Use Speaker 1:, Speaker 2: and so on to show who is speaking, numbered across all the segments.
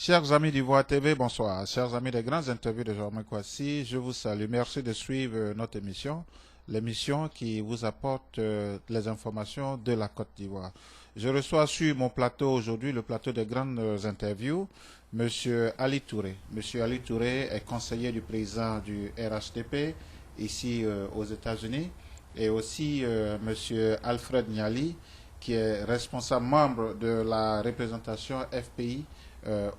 Speaker 1: Chers amis d'Ivoire TV, bonsoir. Chers amis des grandes interviews de Jean-Marc Kwasi, je vous salue. Merci de suivre notre émission, l'émission qui vous apporte les informations de la Côte d'Ivoire. Je reçois sur mon plateau aujourd'hui, le plateau des grandes interviews, Monsieur Ali Touré. Monsieur Ali Touré est conseiller du président du RHDP ici aux États-Unis et aussi Monsieur Alfred Niali, qui est responsable membre de la représentation FPI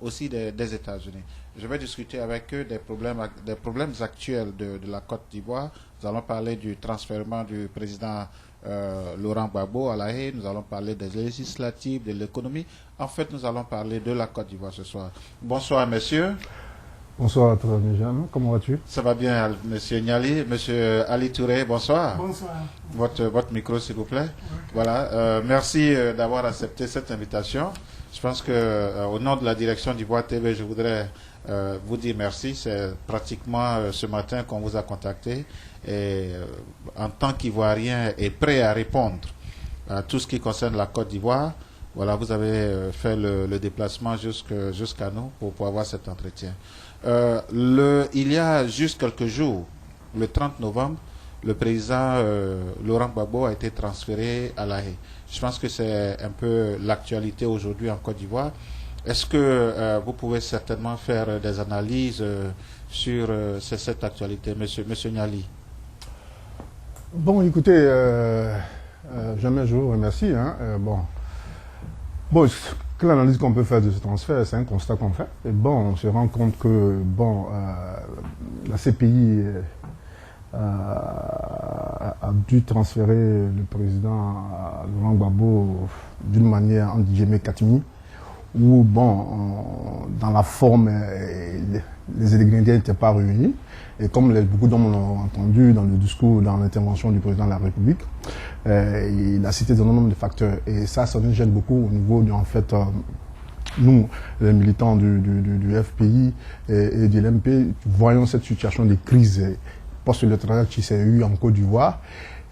Speaker 1: aussi des États-Unis. Je vais discuter avec eux des problèmes actuels de la Côte d'Ivoire. Nous allons parler du transfèrement du président Laurent Gbagbo à La Haye. Nous allons parler des législatives, de l'économie. En fait, nous allons parler de la Côte d'Ivoire ce soir. Bonsoir, messieurs.
Speaker 2: Bonsoir à toi, Jean. Comment vas-tu?
Speaker 1: Ça va bien, monsieur Niali. Monsieur Ali Touré, bonsoir.
Speaker 3: Bonsoir.
Speaker 1: Votre micro, s'il vous plaît. Okay. Voilà. Merci d'avoir accepté cette invitation. Je pense que au nom de la direction d'Ivoire TV, je voudrais vous dire merci. C'est pratiquement ce matin qu'on vous a contacté et en tant qu'Ivoirien est prêt à répondre à tout ce qui concerne la Côte d'Ivoire. Voilà, vous avez fait le déplacement jusqu'à nous pour avoir cet entretien. Il y a juste quelques jours, le 30 novembre, le président Laurent Gbagbo a été transféré à La Haye. Je pense que c'est un peu l'actualité aujourd'hui en Côte d'Ivoire. Est-ce que vous pouvez certainement faire des analyses sur cette actualité, monsieur Niali?
Speaker 2: Bon, écoutez, jamais je vous remercie. Bon, quelle analyse qu'on peut faire de ce transfert? C'est un constat qu'on fait. Et bon, on se rend compte que la CPI a dû transférer le président Laurent Gbagbo d'une manière entre guillemets catimini, où dans la forme, les ingrédients n'étaient pas réunis. Et comme beaucoup d'hommes l'ont entendu dans le discours, dans l'intervention du président de la République, il a cité un nombre de facteurs. Et ça nous gêne beaucoup au niveau nous, les militants du FPI et de l'MP, voyons cette situation de crise post-électorale qui s'est eue en Côte d'Ivoire.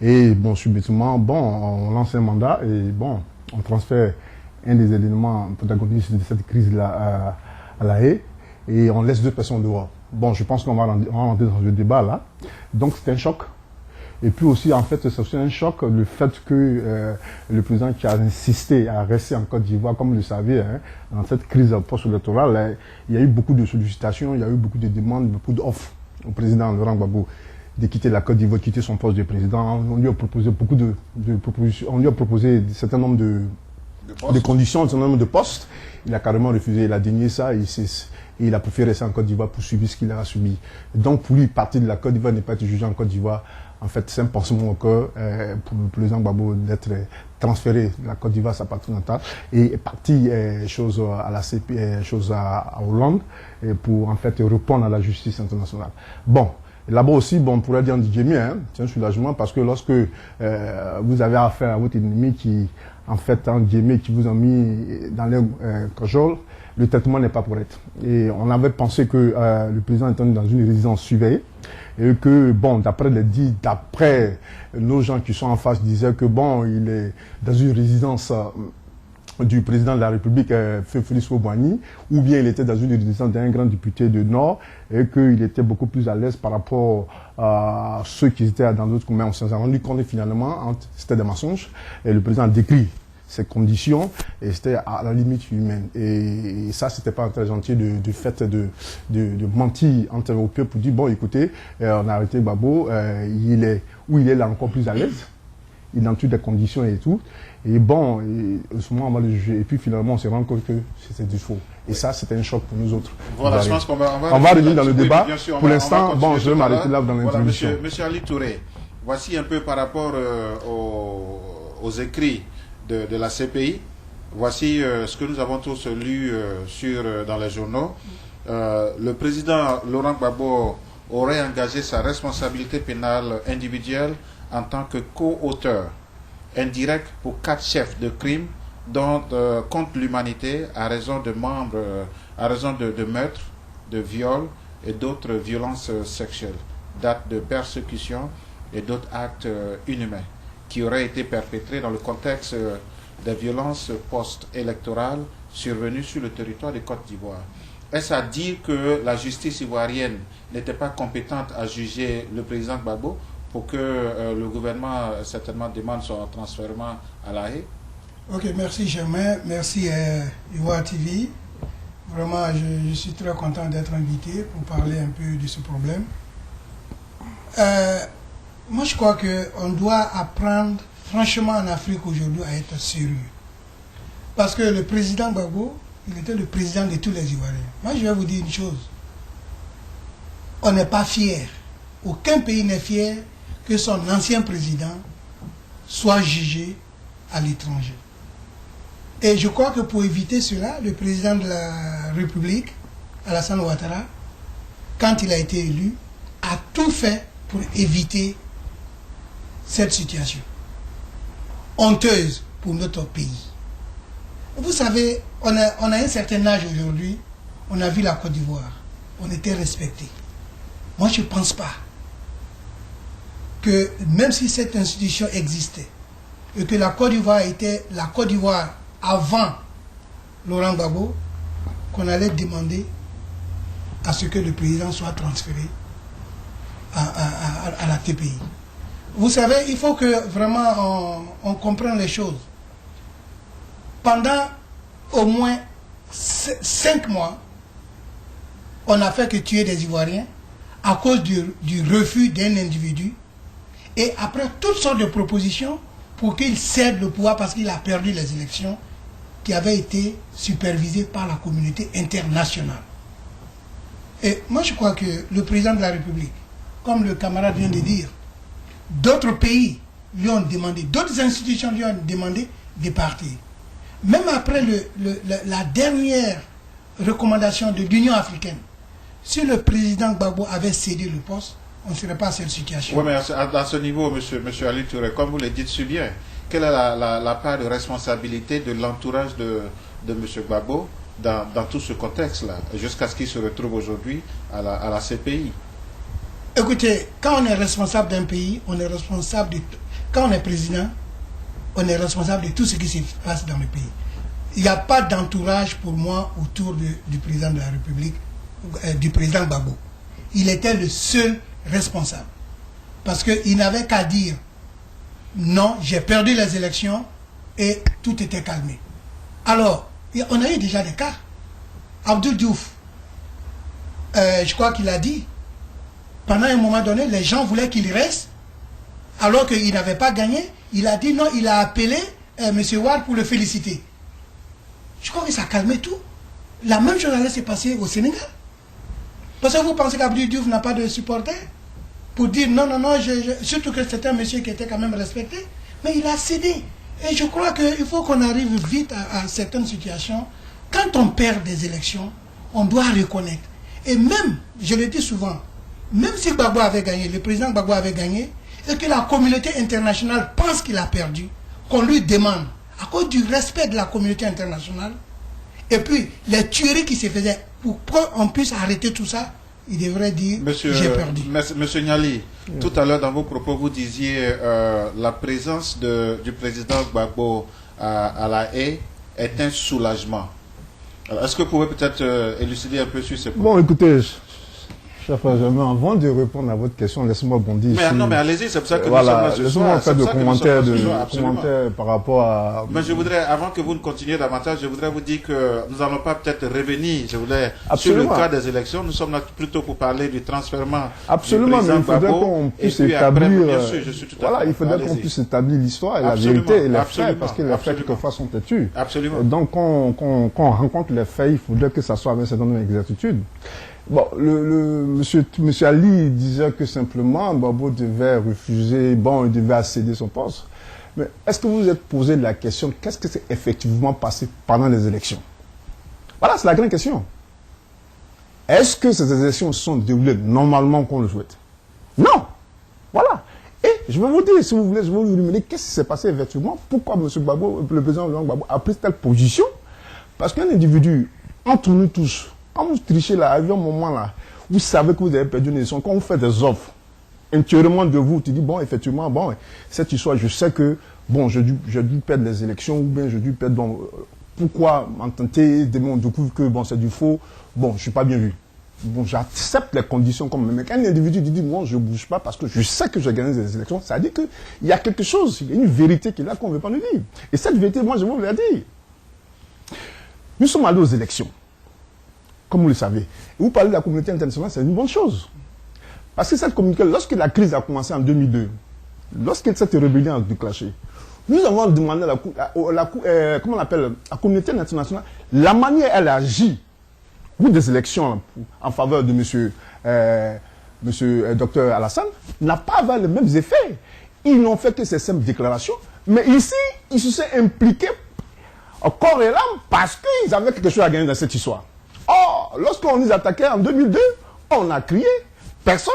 Speaker 2: Et subitement, on lance un mandat et on transfère un des éléments protagonistes de cette crise-là à La Haye et on laisse deux personnes dehors. Je pense qu'on va rentrer dans ce débat-là. Donc c'est un choc. Et puis aussi, en fait, c'est aussi un choc le fait que le président qui a insisté à rester en Côte d'Ivoire, comme vous le savez, dans cette crise post-électorale, il y a eu beaucoup de sollicitations, il y a eu beaucoup de demandes, beaucoup d'offres au président Laurent Gbagbo de quitter la Côte d'Ivoire, quitter son poste de président. On lui a proposé beaucoup de propositions, on lui a proposé un certain nombre de conditions, un certain nombre de postes. Il a carrément refusé, il a dénié ça, et il a préféré rester en Côte d'Ivoire pour subir ce qu'il a subi. Et donc pour lui, partir de la Côte d'Ivoire, ne pas être jugé en Côte d'Ivoire, en fait, c'est un pansement au cœur pour le président Gbagbo d'être transféré de la Côte d'Ivoire, sa patrie natale, et parti chose à la CP, chose à Hollande, pour en fait répondre à la justice internationale. Là-bas aussi, on pourrait dire c'est un soulagement parce que lorsque vous avez affaire à votre ennemi qui, en fait, qui vous a mis dans les cajoles, le traitement n'est pas correct. Et on avait pensé que le président était dans une résidence surveillée et que, d'après nos gens qui sont en face, disaient que, il est dans une résidence du président de la République, Félix Houphouët-Boigny, ou bien il était dans une résidence d'un grand député du Nord et qu'il était beaucoup plus à l'aise par rapport à ceux qui étaient dans d'autres communs. On s'est rendu compte finalement, c'était des mensonges, et le président a décrit ces conditions, et c'était à la limite humaine. Et ça, c'était pas très gentil du fait de mentir entre Européens pour dire, écoutez, on a arrêté Gbagbo, il est là encore plus à l'aise, il est dans toutes les conditions et tout. Et ce moment, on va le juger. Et puis finalement, on s'est rendu compte que c'était du faux. Et ça, c'était un choc pour nous autres.
Speaker 1: Voilà, je pense qu'on va
Speaker 2: revenir dans le débat. Pour l'instant, je vais m'arrêter là dans l'introduction.
Speaker 1: Voilà, monsieur Ali Touré, voici un peu par rapport aux écrits de la CPI. Voici ce que nous avons tous lu dans les journaux. Le président Laurent Gbagbo aurait engagé sa responsabilité pénale individuelle en tant que co-auteur indirect pour 4 chefs de crimes contre l'humanité à raison de meurtres, de viols et d'autres violences sexuelles, d'actes de persécution et d'autres actes inhumains qui auraient été perpétrés dans le contexte des violences post-électorales survenue sur le territoire de Côte d'Ivoire. Est-ce à dire que la justice ivoirienne n'était pas compétente à juger le président Gbagbo pour que le gouvernement certainement demande son transfèrement à La Haye?
Speaker 3: Ok, merci Germain, merci Ivoire TV. Vraiment, je suis très content d'être invité pour parler un peu de ce problème. Moi, je crois qu'on doit apprendre, franchement, en Afrique aujourd'hui, à être sérieux. Parce que le président Gbagbo, il était le président de tous les Ivoiriens. Moi, je vais vous dire une chose. On n'est pas fier. Aucun pays n'est fier que son ancien président soit jugé à l'étranger. Et je crois que pour éviter cela, le président de la République, Alassane Ouattara, quand il a été élu, a tout fait pour éviter cette situation honteuse pour notre pays. Vous savez, on a un certain âge aujourd'hui, on a vu la Côte d'Ivoire, on était respecté. Moi, je ne pense pas que même si cette institution existait, et que la Côte d'Ivoire était la Côte d'Ivoire avant Laurent Gbagbo, qu'on allait demander à ce que le président soit transféré à la TPI. Vous savez, il faut que vraiment on comprenne les choses. Pendant au moins 5 mois, on n'a fait que tuer des Ivoiriens à cause du refus d'un individu et après toutes sortes de propositions pour qu'il cède le pouvoir parce qu'il a perdu les élections qui avaient été supervisées par la communauté internationale. Et moi je crois que le président de la République, comme le camarade vient de dire, d'autres pays lui ont demandé, d'autres institutions lui ont demandé de partir. Même après la dernière recommandation de l'Union africaine, si le président Gbagbo avait cédé le poste, on ne serait pas à cette situation.
Speaker 1: Oui, mais à ce niveau, monsieur Ali Touré, comme vous le dites si bien, quelle est la part de responsabilité de l'entourage de M. Gbagbo dans tout ce contexte-là, jusqu'à ce qu'il se retrouve aujourd'hui à la CPI?
Speaker 3: Écoutez, quand on est responsable d'un pays, on est responsable de tout. Quand on est président, on est responsable de tout ce qui se passe dans le pays. Il n'y a pas d'entourage pour moi autour du président de la République, du président Gbagbo. Il était le seul responsable. Parce qu'il n'avait qu'à dire non, j'ai perdu les élections et tout était calmé. Alors, on a eu déjà des cas. Abdou Diouf, je crois qu'il a dit, pendant un moment donné, les gens voulaient qu'il reste, alors qu'il n'avait pas gagné. Il a dit non, il a appelé M. Wade pour le féliciter. Je crois que ça a calmé tout. La même chose allait se passer au Sénégal. Parce que vous pensez qu'Abdou Diouf n'a pas de supporters pour dire non, non, non, surtout que c'était un monsieur qui était quand même respecté, mais il a cédé. Et je crois qu'il faut qu'on arrive vite à certaines situations. Quand on perd des élections, on doit reconnaître. Et même, je le dis souvent, même si Gbagbo avait gagné, le président Gbagbo avait gagné, et que la communauté internationale pense qu'il a perdu, qu'on lui demande, à cause du respect de la communauté internationale, et puis les tueries qui se faisaient, pour qu'on puisse arrêter tout ça, il devrait dire j'ai perdu.
Speaker 1: Monsieur Niali, tout à l'heure dans vos propos, vous disiez la présence du président Gbagbo à La Haye est un soulagement. Est-ce que vous pouvez peut-être élucider un peu sur ce point?
Speaker 2: Bon, écoutez, cher frère Germain, avant de répondre à votre question, laissez-moi bondir.
Speaker 1: Mais non, mais allez-y, c'est pour ça que nous
Speaker 2: voilà,
Speaker 1: sommes là ce soir.
Speaker 2: Laissez-moi faire de commentaires par rapport à...
Speaker 1: Mais je voudrais, avant que vous ne continuiez davantage, je voudrais vous dire que nous n'allons pas peut-être revenir, je voulais, sur le cas des élections. Nous sommes là plutôt pour parler du transfèrement.
Speaker 2: Absolument,
Speaker 1: du
Speaker 2: mais il faudrait qu'on puisse établir... Voilà, il faudrait qu'on puisse établir l'histoire et la vérité et les faits, parce que les faits, quelquefois, sont têtus.
Speaker 1: Absolument.
Speaker 2: Donc, quand on rencontre les faits, il faudrait que ça soit avec un certain nombre d'exactitude. Bon, monsieur Ali disait que simplement Gbagbo devait refuser, bon, il devait céder son poste. Mais est-ce que vous vous êtes posé la question, qu'est-ce qui s'est effectivement passé pendant les élections? Voilà, c'est la grande question. Est-ce que ces élections se sont déroulées normalement qu'on le souhaite? Non. Voilà. Et je vais vous dire, si vous voulez, je vais vous demander qu'est-ce qui s'est passé effectivement, pourquoi M. Gbagbo, le président Gbagbo a pris telle position. Parce qu'un individu, entre nous tous, quand vous trichez là, à un moment là, vous savez que vous avez perdu une élection, quand vous faites des offres, intérieurement de vous, tu dis, bon, effectivement, bon, cette histoire, je sais que, bon, j'ai dû perdre les élections, ou bien j'ai dû perdre, bon, pourquoi m'ententer, demain on découvre que bon, c'est du faux, bon, je ne suis pas bien vu. Bon, j'accepte les conditions comme même. Mais quand un individu dit, moi, je ne bouge pas parce que je sais que j'ai gagné des élections, ça veut dire qu'il y a quelque chose, il y a une vérité qui est là qu'on ne veut pas nous dire. Et cette vérité, moi, je vous la dire. Nous sommes allés aux élections, comme vous le savez. Et vous parlez de la communauté internationale, c'est une bonne chose. Parce que cette communauté, lorsque la crise a commencé en 2002, lorsque cette rébellion a déclenché, nous avons demandé à comment on appelle, la communauté internationale, la manière elle agit pour des élections en faveur de monsieur Dr Alassane n'a pas les mêmes effets. Ils n'ont fait que ces simples déclarations. Mais ici, ils se sont impliqués au corps et l'âme parce qu'ils avaient quelque chose à gagner dans cette histoire. Or, lorsqu'on les attaquait en 2002, on a crié, personne,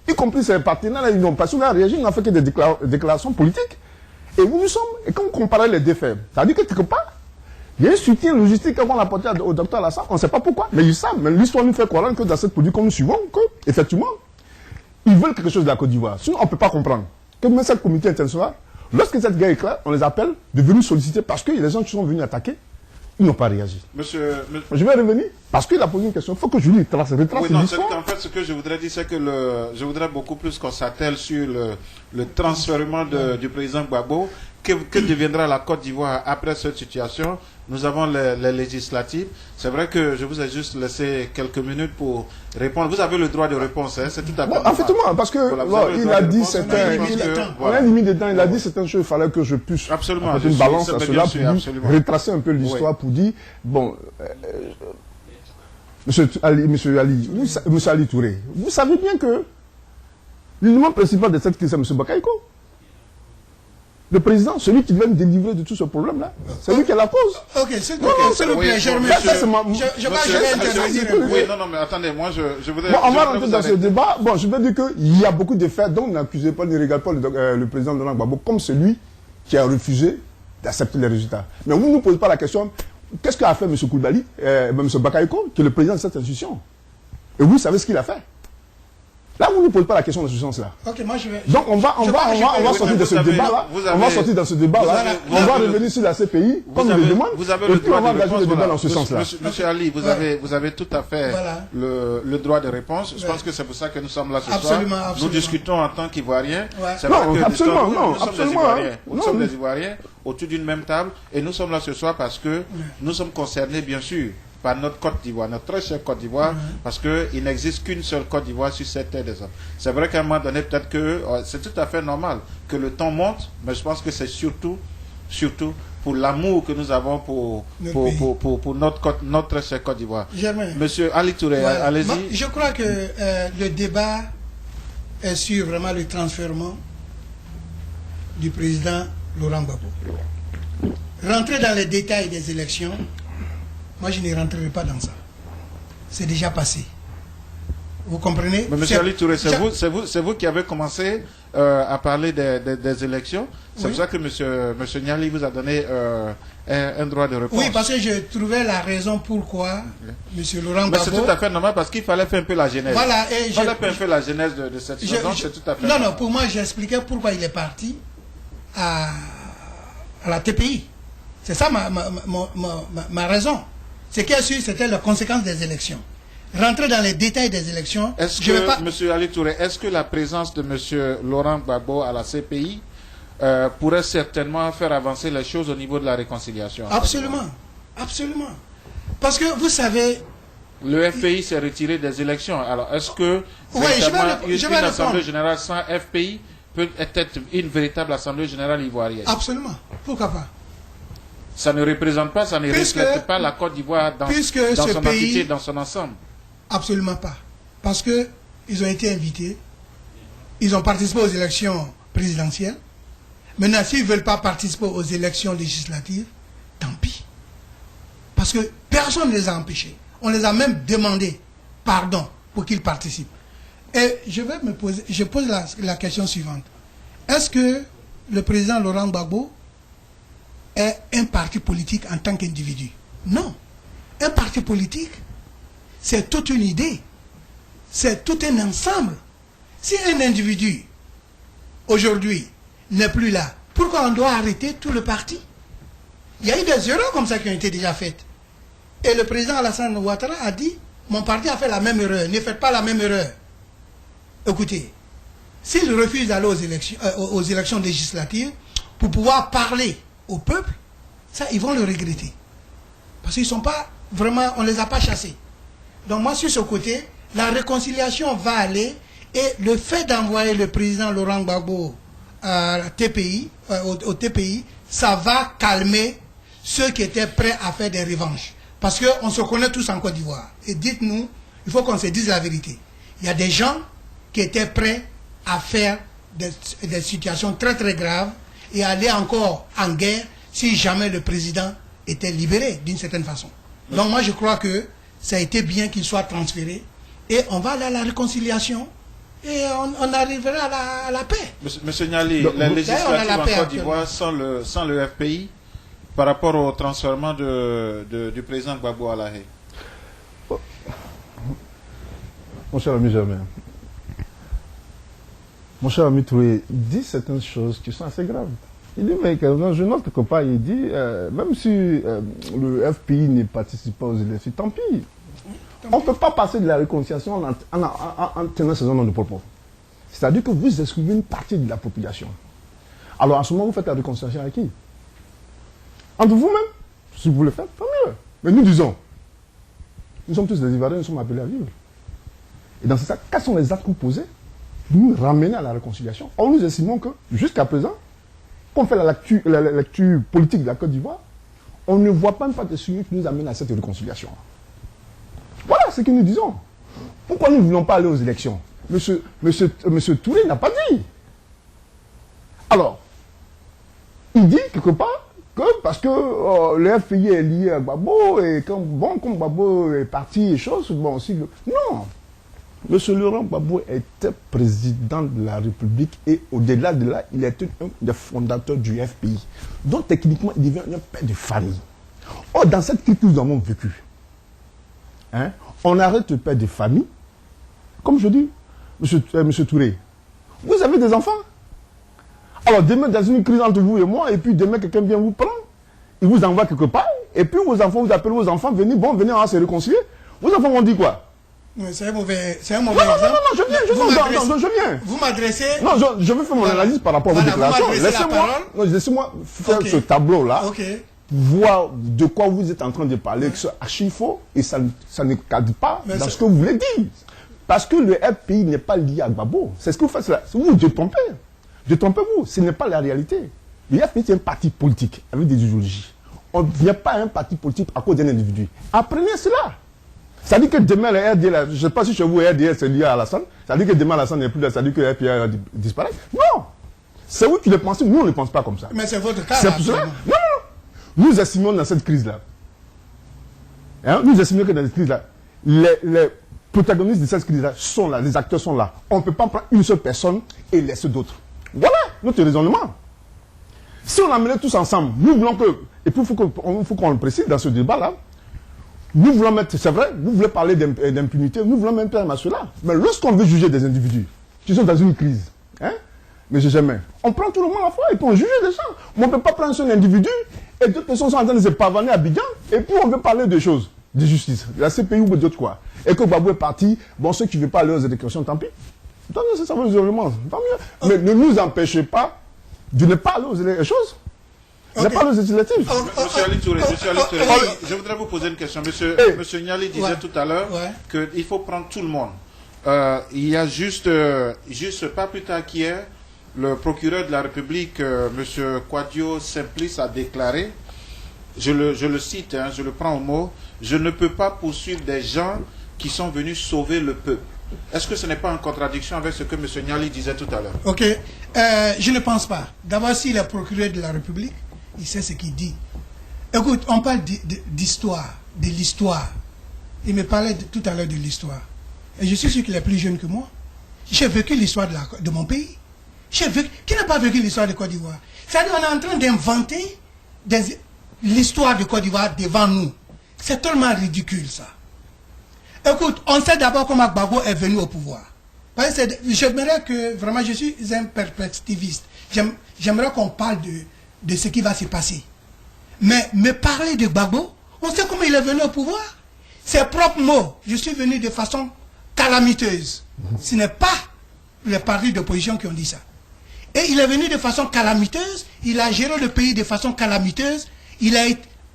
Speaker 2: y compris ses partenaires, ils n'ont pas réagi, ils n'ont fait que des déclarations politiques. Et où nous sommes, et quand on compare les deux faits, ça veut dire que quelque part, il y a un soutien logistique qu'on a apporté au docteur Alassane, on ne sait pas pourquoi, mais ils savent. Mais l'histoire nous fait croire que dans cette politique que nous suivons, effectivement, ils veulent quelque chose de la Côte d'Ivoire. Sinon, on ne peut pas comprendre que même cette communauté internationale, lorsque cette guerre éclate, on les appelle de venir solliciter parce que les gens qui sont venus attaquer, ils n'ont pas réagi. Je vais revenir parce qu'il a posé une question. Il faut que je lui retrace l'histoire.
Speaker 1: En fait, ce que je voudrais dire, c'est que je voudrais beaucoup plus qu'on s'attelle sur le transfèrement du président Gbagbo. Que deviendra la Côte d'Ivoire après cette situation? Nous avons les législatives. C'est vrai que je vous ai juste laissé quelques minutes pour répondre. Vous avez le droit de réponse, hein? C'est tout à fait normal.
Speaker 2: Effectivement, parce que voilà, il a dit certains... On a limite de temps, il a dit certaines choses, il fallait que je puisse faire une balance à cela pour retracer un peu l'histoire pour dire, bon, Monsieur Ali Touré, vous savez bien que l'élément principal de cette crise, c'est M. Bakaïko. Le président, celui qui vient me délivrer de tout ce problème-là, c'est lui qui est la cause.
Speaker 3: Ok, c'est le plaît, je vais intervenir.
Speaker 1: Oui, non, mais attendez, moi je voudrais...
Speaker 2: Bon, on va rentrer dans ce débat. Bon, je veux dire qu'il y a beaucoup de faits dont n'accusez pas, ne regarde pas le président Laurent Gbagbo comme celui qui a refusé d'accepter les résultats. Mais vous ne nous posez pas la question, qu'est-ce qu'a fait M. Koulibaly, M. Bakaïko, qui est le président de cette institution? Et vous savez ce qu'il a fait? Là, vous ne posez pas la question dans ce sens-là.
Speaker 3: Okay, moi je vais...
Speaker 2: Donc, on va sortir de ce débat-là. On va sortir dans ce débat-là. On va revenir sur la CPI, comme il le demande. Et puis, on va engager le débat dans ce sens-là.
Speaker 1: Monsieur Ali, vous avez tout à fait le droit de réponse. Je pense que c'est pour ça que nous sommes là ce soir. Nous discutons en tant qu'Ivoiriens.
Speaker 2: Non, absolument, non.
Speaker 1: Nous sommes des Ivoiriens autour d'une même table. Et nous sommes là ce soir parce que nous sommes concernés, bien sûr, par notre Côte d'Ivoire, notre très chère Côte d'Ivoire, parce qu'il n'existe qu'une seule Côte d'Ivoire sur cette terre des hommes. C'est vrai qu'à un moment donné, peut-être que c'est tout à fait normal que le temps monte, mais je pense que c'est surtout pour l'amour que nous avons pour notre très chère Côte d'Ivoire. Monsieur Ali Touré, allez-y.
Speaker 3: Je crois que le débat est sur vraiment le transfèrement du président Laurent Gbagbo. Rentrer dans les détails des élections, moi, je ne rentrerai pas dans ça. C'est déjà passé. Vous comprenez?
Speaker 1: Mais M. Ali Touré, c'est vous qui avez commencé à parler des élections. C'est pour ça que M. Niali vous a donné un droit de réponse.
Speaker 3: Oui, parce que je trouvais la raison pourquoi M. Laurent Gbagbo...
Speaker 1: Mais c'est tout à fait normal parce qu'il fallait faire un peu la genèse.
Speaker 3: Voilà,
Speaker 1: il fallait faire un peu la genèse de cette chose. C'est tout à fait normal.
Speaker 3: Non, pour moi, j'expliquais pourquoi il est parti à la TPI. C'est ça ma raison. Ce qui est sûr, c'était la conséquence des élections. Rentrer dans les détails des élections...
Speaker 1: Monsieur Ali Touré, est-ce que la présence de M. Laurent Gbagbo à la CPI pourrait certainement faire avancer les choses au niveau de la réconciliation?
Speaker 3: Absolument. Absolument. Parce que vous savez...
Speaker 1: Le FPI s'est retiré des élections. Alors, est-ce que une assemblée générale sans FPI peut être une véritable assemblée générale ivoirienne?
Speaker 3: Absolument. Pourquoi pas?
Speaker 1: Ça ne représente pas, ça ne reflète pas la Côte d'Ivoire dans son entité, dans son ensemble.
Speaker 3: Absolument pas. Parce qu'ils ont été invités, ils ont participé aux élections présidentielles. Maintenant, s'ils ne veulent pas participer aux élections législatives, tant pis. Parce que personne ne les a empêchés. On les a même demandé pardon pour qu'ils participent. Et je pose la question suivante. Est-ce que le président Laurent Gbagbo est un parti politique en tant qu'individu? Non. Un parti politique, c'est toute une idée. C'est tout un ensemble. Si un individu, aujourd'hui, n'est plus là, pourquoi on doit arrêter tout le parti? Il y a eu des erreurs comme ça qui ont été déjà faites. Et le président Alassane Ouattara a dit, mon parti a fait la même erreur, ne faites pas la même erreur. Écoutez, s'ils refusent d'aller aux élections législatives pour pouvoir parler au peuple, ça, ils vont le regretter. Parce qu'ils sont pas vraiment, on ne les a pas chassés. Donc moi, sur ce côté, la réconciliation va aller et le fait d'envoyer le président Laurent Gbagbo au TPI, ça va calmer ceux qui étaient prêts à faire des revanches. Parce qu'on se connaît tous en Côte d'Ivoire. Et dites-nous, il faut qu'on se dise la vérité. Il y a des gens qui étaient prêts à faire des situations très très graves et aller encore en guerre si jamais le président était libéré d'une certaine façon. Donc moi je crois que ça a été bien qu'il soit transféré et on va aller à la réconciliation et on arrivera à la paix.
Speaker 1: Monsieur Niali, la législative en Côte d'Ivoire sans le FPI par rapport au transfert du président Gbagbo à la Haye.
Speaker 2: Mon cher ami Germain, mon cher ami Touré dit certaines choses qui sont assez graves. Il dit, mais je note quelque part, il dit, même si le FPI ne participe pas aux élections, tant pis. On ne peut pas passer de la réconciliation en tenant ce genre de propos. C'est-à-dire que vous excluez une partie de la population. Alors en ce moment, vous faites la réconciliation avec qui? Entre vous-même. Si vous le faites, tant mieux. Mais nous disons, nous sommes tous des Ivoiriens, nous sommes appelés à vivre. Et dans ce cas, quels sont les actes que vous posez pour nous ramener à la réconciliation? Or, nous estimons que, jusqu'à présent, quand on fait la lecture politique de la Côte d'Ivoire, on ne voit pas de signe qui nous amène à cette réconciliation. Voilà ce que nous disons. Pourquoi nous ne voulons pas aller aux élections? Monsieur Touré n'a pas dit. Alors, il dit quelque part que parce que le FPI est lié à Gbagbo et comme Gbagbo est parti et choses, bon, si non. Monsieur Laurent Gbagbo était président de la République et au-delà de là, il était un des fondateurs du FPI. Donc techniquement, il devient un père de famille. Or, dans cette crise que nous avons vécue, on arrête le père de famille. Comme je dis, monsieur Touré, vous avez des enfants. Alors demain, dans une crise entre vous et moi, et puis demain, quelqu'un vient vous prendre, il vous envoie quelque part, et puis vos enfants, vous appelez vos enfants, venez, on va se réconcilier. Vos enfants vont dire quoi?
Speaker 3: C'est un mauvais exemple.
Speaker 2: Non, je viens.
Speaker 3: Vous m'adressez.
Speaker 2: Non, je vais faire mon analyse par rapport à vos déclarations. Laissez-moi faire ce tableau-là, voir de quoi vous êtes en train de parler, que c'est archi faux, et ça ne cadre pas dans ce que vous voulez dire. Parce que le FPI n'est pas lié à Gbagbo. C'est ce que vous faites là. Vous détrompez. Détrompez-vous. Ce n'est pas la réalité. Le FPI, c'est un parti politique avec des idéologies. On ne vient pas à un parti politique à cause d'un individu. Apprenez cela. Ça dit que demain, le RDL, je ne sais pas si chez vous, le RDL, c'est lié à Alassane. Ça dit que demain, Alassane n'est plus là. Ça dit que le FPI va disparaître. Non. C'est vous qui le pensez. Nous, on ne pense pas comme ça.
Speaker 3: Mais c'est votre cas.
Speaker 2: C'est pour cela. Non. Nous estimons dans cette crise-là. Nous estimons que dans cette crise-là, les protagonistes de cette crise-là sont là. Les acteurs sont là. On ne peut pas prendre une seule personne et laisser d'autres. Voilà notre raisonnement. Si on amenait tous ensemble, nous voulons que, et puis il faut qu'on le précise dans ce débat-là, nous voulons mettre, c'est vrai, vous voulez parler d'impunité, nous voulons mettre à cela. Mais lorsqu'on veut juger des individus qui sont dans une crise, mais jamais, on prend tout le monde à la fois et puis on juge des gens. Mais on ne peut pas prendre un seul individu et d'autres personnes sont en train de se pavaner à Abidjan et puis on veut parler de choses, de justice, la CPI ou d'autres quoi. Et que Gbagbo est parti, bon, ceux qui ne veulent pas aller aux élections, tant pis. Tant mieux, ça va les éléments, tant mieux. Mais ne nous empêchez pas de ne pas aller aux élections. Ne pas aux législatives.
Speaker 1: Monsieur Ali Touré, je voudrais vous poser une question. Monsieur Niali disait tout à l'heure qu'il faut prendre tout le monde. Il y a juste pas plus tard qu'hier, le procureur de la République, monsieur Quadio Simplice, a déclaré, je le cite, je le prends au mot, je ne peux pas poursuivre des gens qui sont venus sauver le peuple. Est-ce que ce n'est pas en contradiction avec ce que M. Niali disait tout à l'heure?
Speaker 3: Ok, je ne pense pas. D'abord, s'il est procureur de la République, il sait ce qu'il dit. Écoute, on parle d'histoire, de l'histoire. Il me parlait tout à l'heure de l'histoire. Et je suis sûr qu'il est plus jeune que moi. J'ai vécu l'histoire de mon pays. Qui n'a pas vécu l'histoire de Côte d'Ivoire? C'est-à-dire qu'on est en train d'inventer l'histoire de Côte d'Ivoire devant nous. C'est tellement ridicule, ça. Écoute, on sait d'abord comment Gbagbo est venu au pouvoir. J'aimerais que, vraiment, je suis un perspectiviste. J'aimerais qu'on parle de ce qui va se passer. Mais me parler de Gbagbo, on sait comment il est venu au pouvoir. Ses propres mots, je suis venu de façon calamiteuse. Ce n'est pas les partis d'opposition qui ont dit ça. Et il est venu de façon calamiteuse, il a géré le pays de façon calamiteuse, il a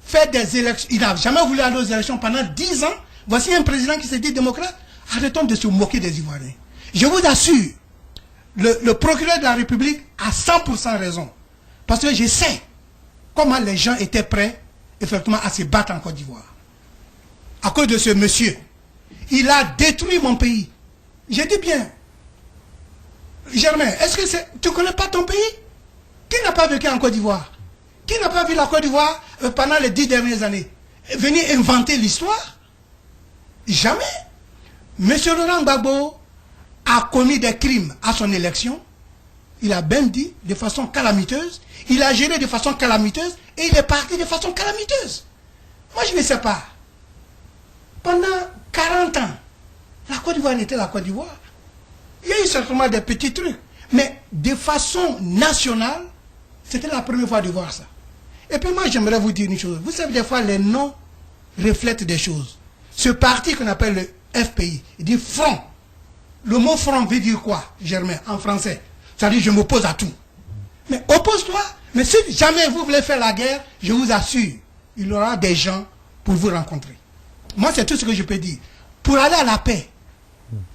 Speaker 3: fait des élections, il n'a jamais voulu aller aux élections pendant 10 ans. Voici un président qui se dit démocrate. Arrêtons de se moquer des Ivoiriens. Je vous assure, le procureur de la République a 100% raison. Parce que je sais comment les gens étaient prêts, effectivement, à se battre en Côte d'Ivoire. À cause de ce monsieur. Il a détruit mon pays. J'ai dit bien. Germain, est-ce que tu ne connais pas ton pays? Qui n'a pas vécu en Côte d'Ivoire? Qui n'a pas vu la Côte d'Ivoire pendant les 10 dernières années? Venir inventer l'histoire? Jamais. Monsieur Laurent Gbagbo a commis des crimes à son élection. Il a bien dit de façon calamiteuse. Il a géré de façon calamiteuse et il est parti de façon calamiteuse. Moi, je ne sais pas. Pendant 40 ans, la Côte d'Ivoire était la Côte d'Ivoire. Il y a eu certainement des petits trucs. Mais de façon nationale, c'était la première fois de voir ça. Et puis moi, j'aimerais vous dire une chose. Vous savez, des fois, les noms reflètent des choses. Ce parti qu'on appelle le FPI, il dit front. Le mot front veut dire quoi, Germain, en français? Ça dit je m'oppose à tout. Mais oppose-toi. Mais si jamais vous voulez faire la guerre, je vous assure, il y aura des gens pour vous rencontrer. Moi, c'est tout ce que je peux dire. Pour aller à la paix,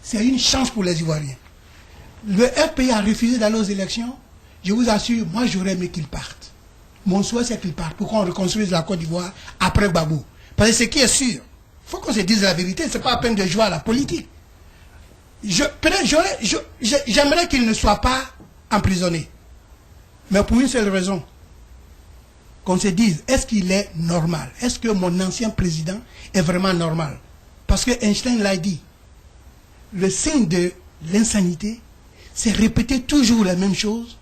Speaker 3: c'est une chance pour les Ivoiriens. Le FPI a refusé d'aller aux élections. Je vous assure, moi, j'aurais aimé qu'ils partent. Mon souhait, c'est qu'ils partent pour qu'on reconstruise la Côte d'Ivoire après Gbagbo. Parce que ce qui est sûr, il faut qu'on se dise la vérité, ce n'est pas à peine de jouer à la politique. J'aimerais qu'il ne soit pas emprisonné. Mais pour une seule raison. Qu'on se dise, est-ce qu'il est normal? Est-ce que mon ancien président est vraiment normal? Parce que Einstein l'a dit. Le signe de l'insanité, c'est répéter toujours les mêmes choses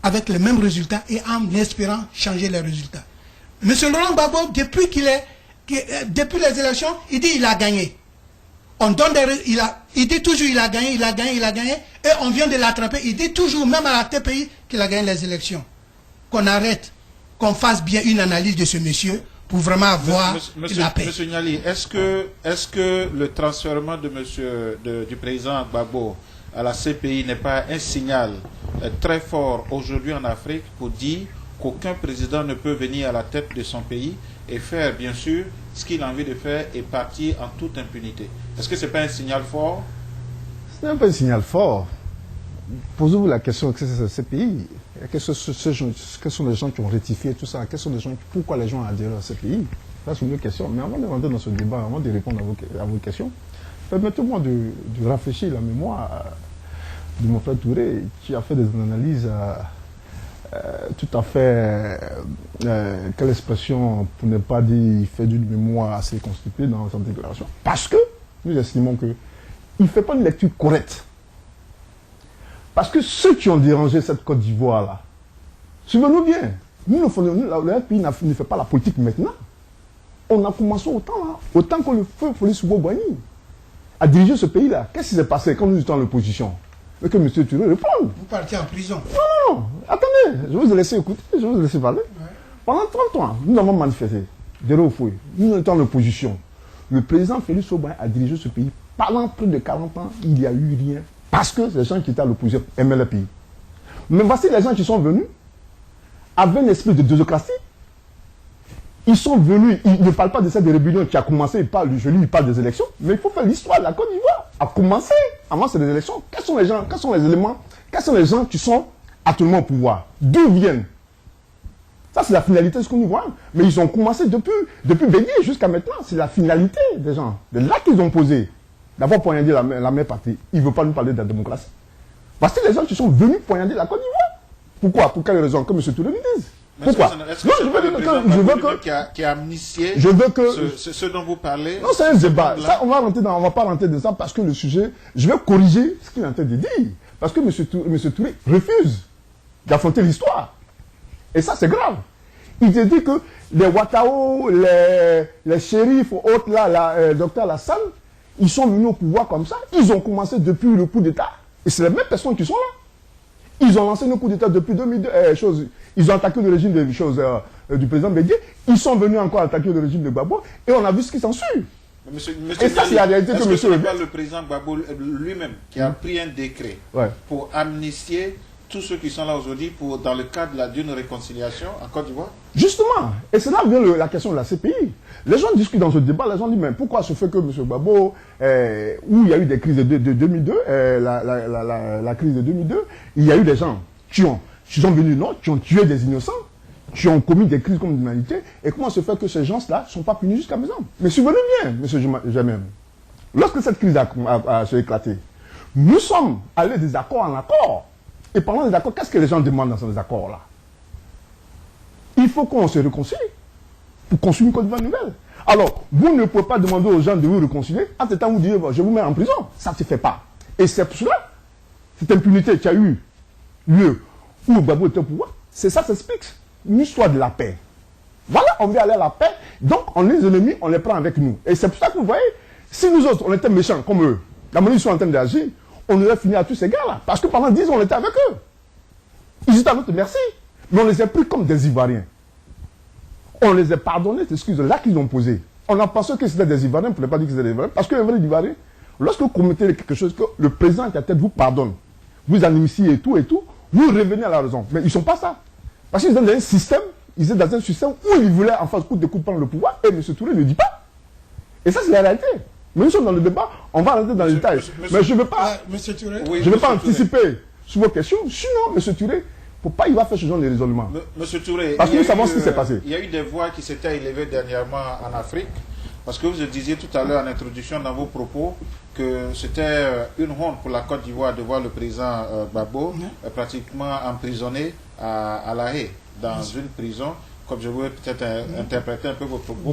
Speaker 3: avec les mêmes résultats et en espérant changer les résultats. Monsieur Laurent Gbagbo, depuis les élections, il dit il a gagné. On donne il dit toujours il a gagné, il a gagné, il a gagné, et on vient de l'attraper. Il dit toujours, même à la TPI, qu'il a gagné les élections. Qu'on arrête, qu'on fasse bien une analyse de ce monsieur pour vraiment avoir la paix.
Speaker 1: Monsieur Niali, est-ce que le transfèrement du président Gbagbo à la CPI n'est pas un signal très fort aujourd'hui en Afrique pour dire qu'aucun président ne peut venir à la tête de son pays et faire bien sûr ce qu'il a envie de faire et partir en toute impunité? Est-ce que ce n'est pas un signal fort?
Speaker 2: Ce n'est pas un signal fort. Posez-vous la question, qu'est-ce que c'est ce pays? Quels sont les gens qui ont rectifié tout ça? Pourquoi les gens ont adhéré à ce pays? Ça, c'est une question. Mais avant de rentrer dans ce débat, avant de répondre à vos questions, permettez-moi de rafraîchir la mémoire de mon frère Touré, qui a fait des analyses tout à fait, quelle expression, pour ne pas dire, il fait d'une mémoire assez constituée dans sa déclaration. Parce que nous estimons qu'il ne fait pas une lecture correcte. Parce que ceux qui ont dérangé cette Côte d'Ivoire-là, suivez-nous bien, le pays ne fait pas la politique maintenant. On a commencé autant que le feu Félix Houphouët-Boigny a dirigé ce pays-là. Qu'est-ce qui s'est passé quand nous étions en opposition? Et que M. Touré réponde.
Speaker 3: Vous partiez en prison.
Speaker 2: Non, attendez, je vous ai laissé écouter, je vous ai laissé parler. Ouais. Pendant 30 ans, nous avons manifesté. Nous étions en opposition. Le président Félix Houphouët-Boigny a dirigé ce pays. Pendant plus de 40 ans, il n'y a eu rien. Parce que les gens qui étaient à l'opposition aimaient le pays. Mais voici les gens qui sont venus avec un esprit de démocratie. Ils sont venus, ils ne parlent pas de cette rébellion qui a commencé, il parle des élections, mais il faut faire l'histoire. La Côte d'Ivoire a commencé avant ces élections. Quels sont les gens, quels sont les éléments, quels sont les gens qui sont actuellement au pouvoir? D'où viennent? Ça, c'est la finalité de ce qu'on nous voit. Mais ils ont commencé depuis Bédier jusqu'à maintenant. C'est la finalité des gens. De là qu'ils ont posé. D'abord, poignarder la mère patrie. Ils ne veulent pas nous parler de la démocratie. Parce que les gens qui sont venus poignarder la Côte d'Ivoire. Pourquoi? Pour quelle raison? Que M. Touré nous dise. Pourquoi? Non,
Speaker 1: je veux que qui a amnistié ce dont vous parlez.
Speaker 2: Non, c'est un débat. Ça, on va pas rentrer dans ça parce que le sujet, je vais corriger ce qu'il est en train de dire. Parce que M. Touré refuse d'affronter l'histoire. Et ça, c'est grave. Il te dit que les Ouattao, les shérifs, autres là, docteur Lassane, ils sont venus au pouvoir comme ça. Ils ont commencé depuis le coup d'État. Et c'est les mêmes personnes qui sont là. Ils ont lancé le coup d'État depuis 2002. Ils ont attaqué le régime du président Bédié, ils sont venus encore attaquer le régime de Gbagbo et on a vu ce qui s'ensuit. Et ça, c'est la réalité que monsieur...
Speaker 1: Est-ce que ce n'est pas le président Gbagbo lui-même qui a pris un décret pour amnistier tous ceux qui sont là aujourd'hui dans le cadre d'une réconciliation en Côte d'Ivoire?
Speaker 2: Justement, et c'est là vient la question de la CPI. Les gens discutent dans ce débat, les gens disent, mais pourquoi se fait que M. Gbagbo, où il y a eu des crises de 2002, la crise de 2002, il y a eu des gens qui sont venus, non, qui ont tué des innocents, qui ont commis des crises contre l'humanité, et comment se fait que ces gens-là ne sont pas punis jusqu'à présent? Mais souvenez bien, M. Jamem, lorsque cette crise a éclaté, nous sommes allés des accords en accord. Et pendant les accords, qu'est-ce que les gens demandent dans ces accords-là? Il faut qu'on se réconcilie pour construire une Côte d'Ivoire nouvelle. Alors, vous ne pouvez pas demander aux gens de vous réconcilier, en temps vous dire, je vous mets en prison. Ça ne se fait pas. Et c'est pour cela, cette impunité qui a eu lieu où Gbagbo était au pouvoir, c'est ça, ça s'explique. Une histoire de la paix. Voilà, on veut aller à la paix, donc on est les ennemis, on les prend avec nous. Et c'est pour ça que vous voyez, si nous autres, on était méchants comme eux, la manière ils sont en train d'agir, on aurait fini à tous ces gars-là. Parce que pendant 10 ans, on était avec eux. Ils étaient à notre merci. Mais on les a pris comme des Ivoiriens. On les a pardonnés, ces excuses-là qu'ils ont posées. On a pensé que c'était des Ivoiriens, on ne pouvait pas dire que c'était des Ivoiriens. Parce qu'un vrai Ivoirien, lorsque vous commettez quelque chose, que le président qui a tête vous pardonne, vous animez et tout, vous revenez à la raison. Mais ils ne sont pas ça. Parce qu'ils sont dans un système, où ils voulaient en face coûte de coup prendre le pouvoir, et M. Touré ne dit pas. Et ça, c'est la réalité. Mais nous sommes dans le débat, on va rentrer dans les détails. Mais je ne veux pas, anticiper sur vos questions. Sinon, M. Touré, il va faire ce genre de raisonnement.
Speaker 1: Monsieur Touré,
Speaker 2: parce que nous savons ce qui s'est passé.
Speaker 1: Il y a eu des voix qui s'étaient élevées dernièrement en Afrique, parce que vous disiez tout à l'heure en introduction dans vos propos que c'était une honte pour la Côte d'Ivoire de voir le président Gbagbo pratiquement emprisonné à La Haye, dans une prison, comme je voulais peut-être interpréter un peu vos propos,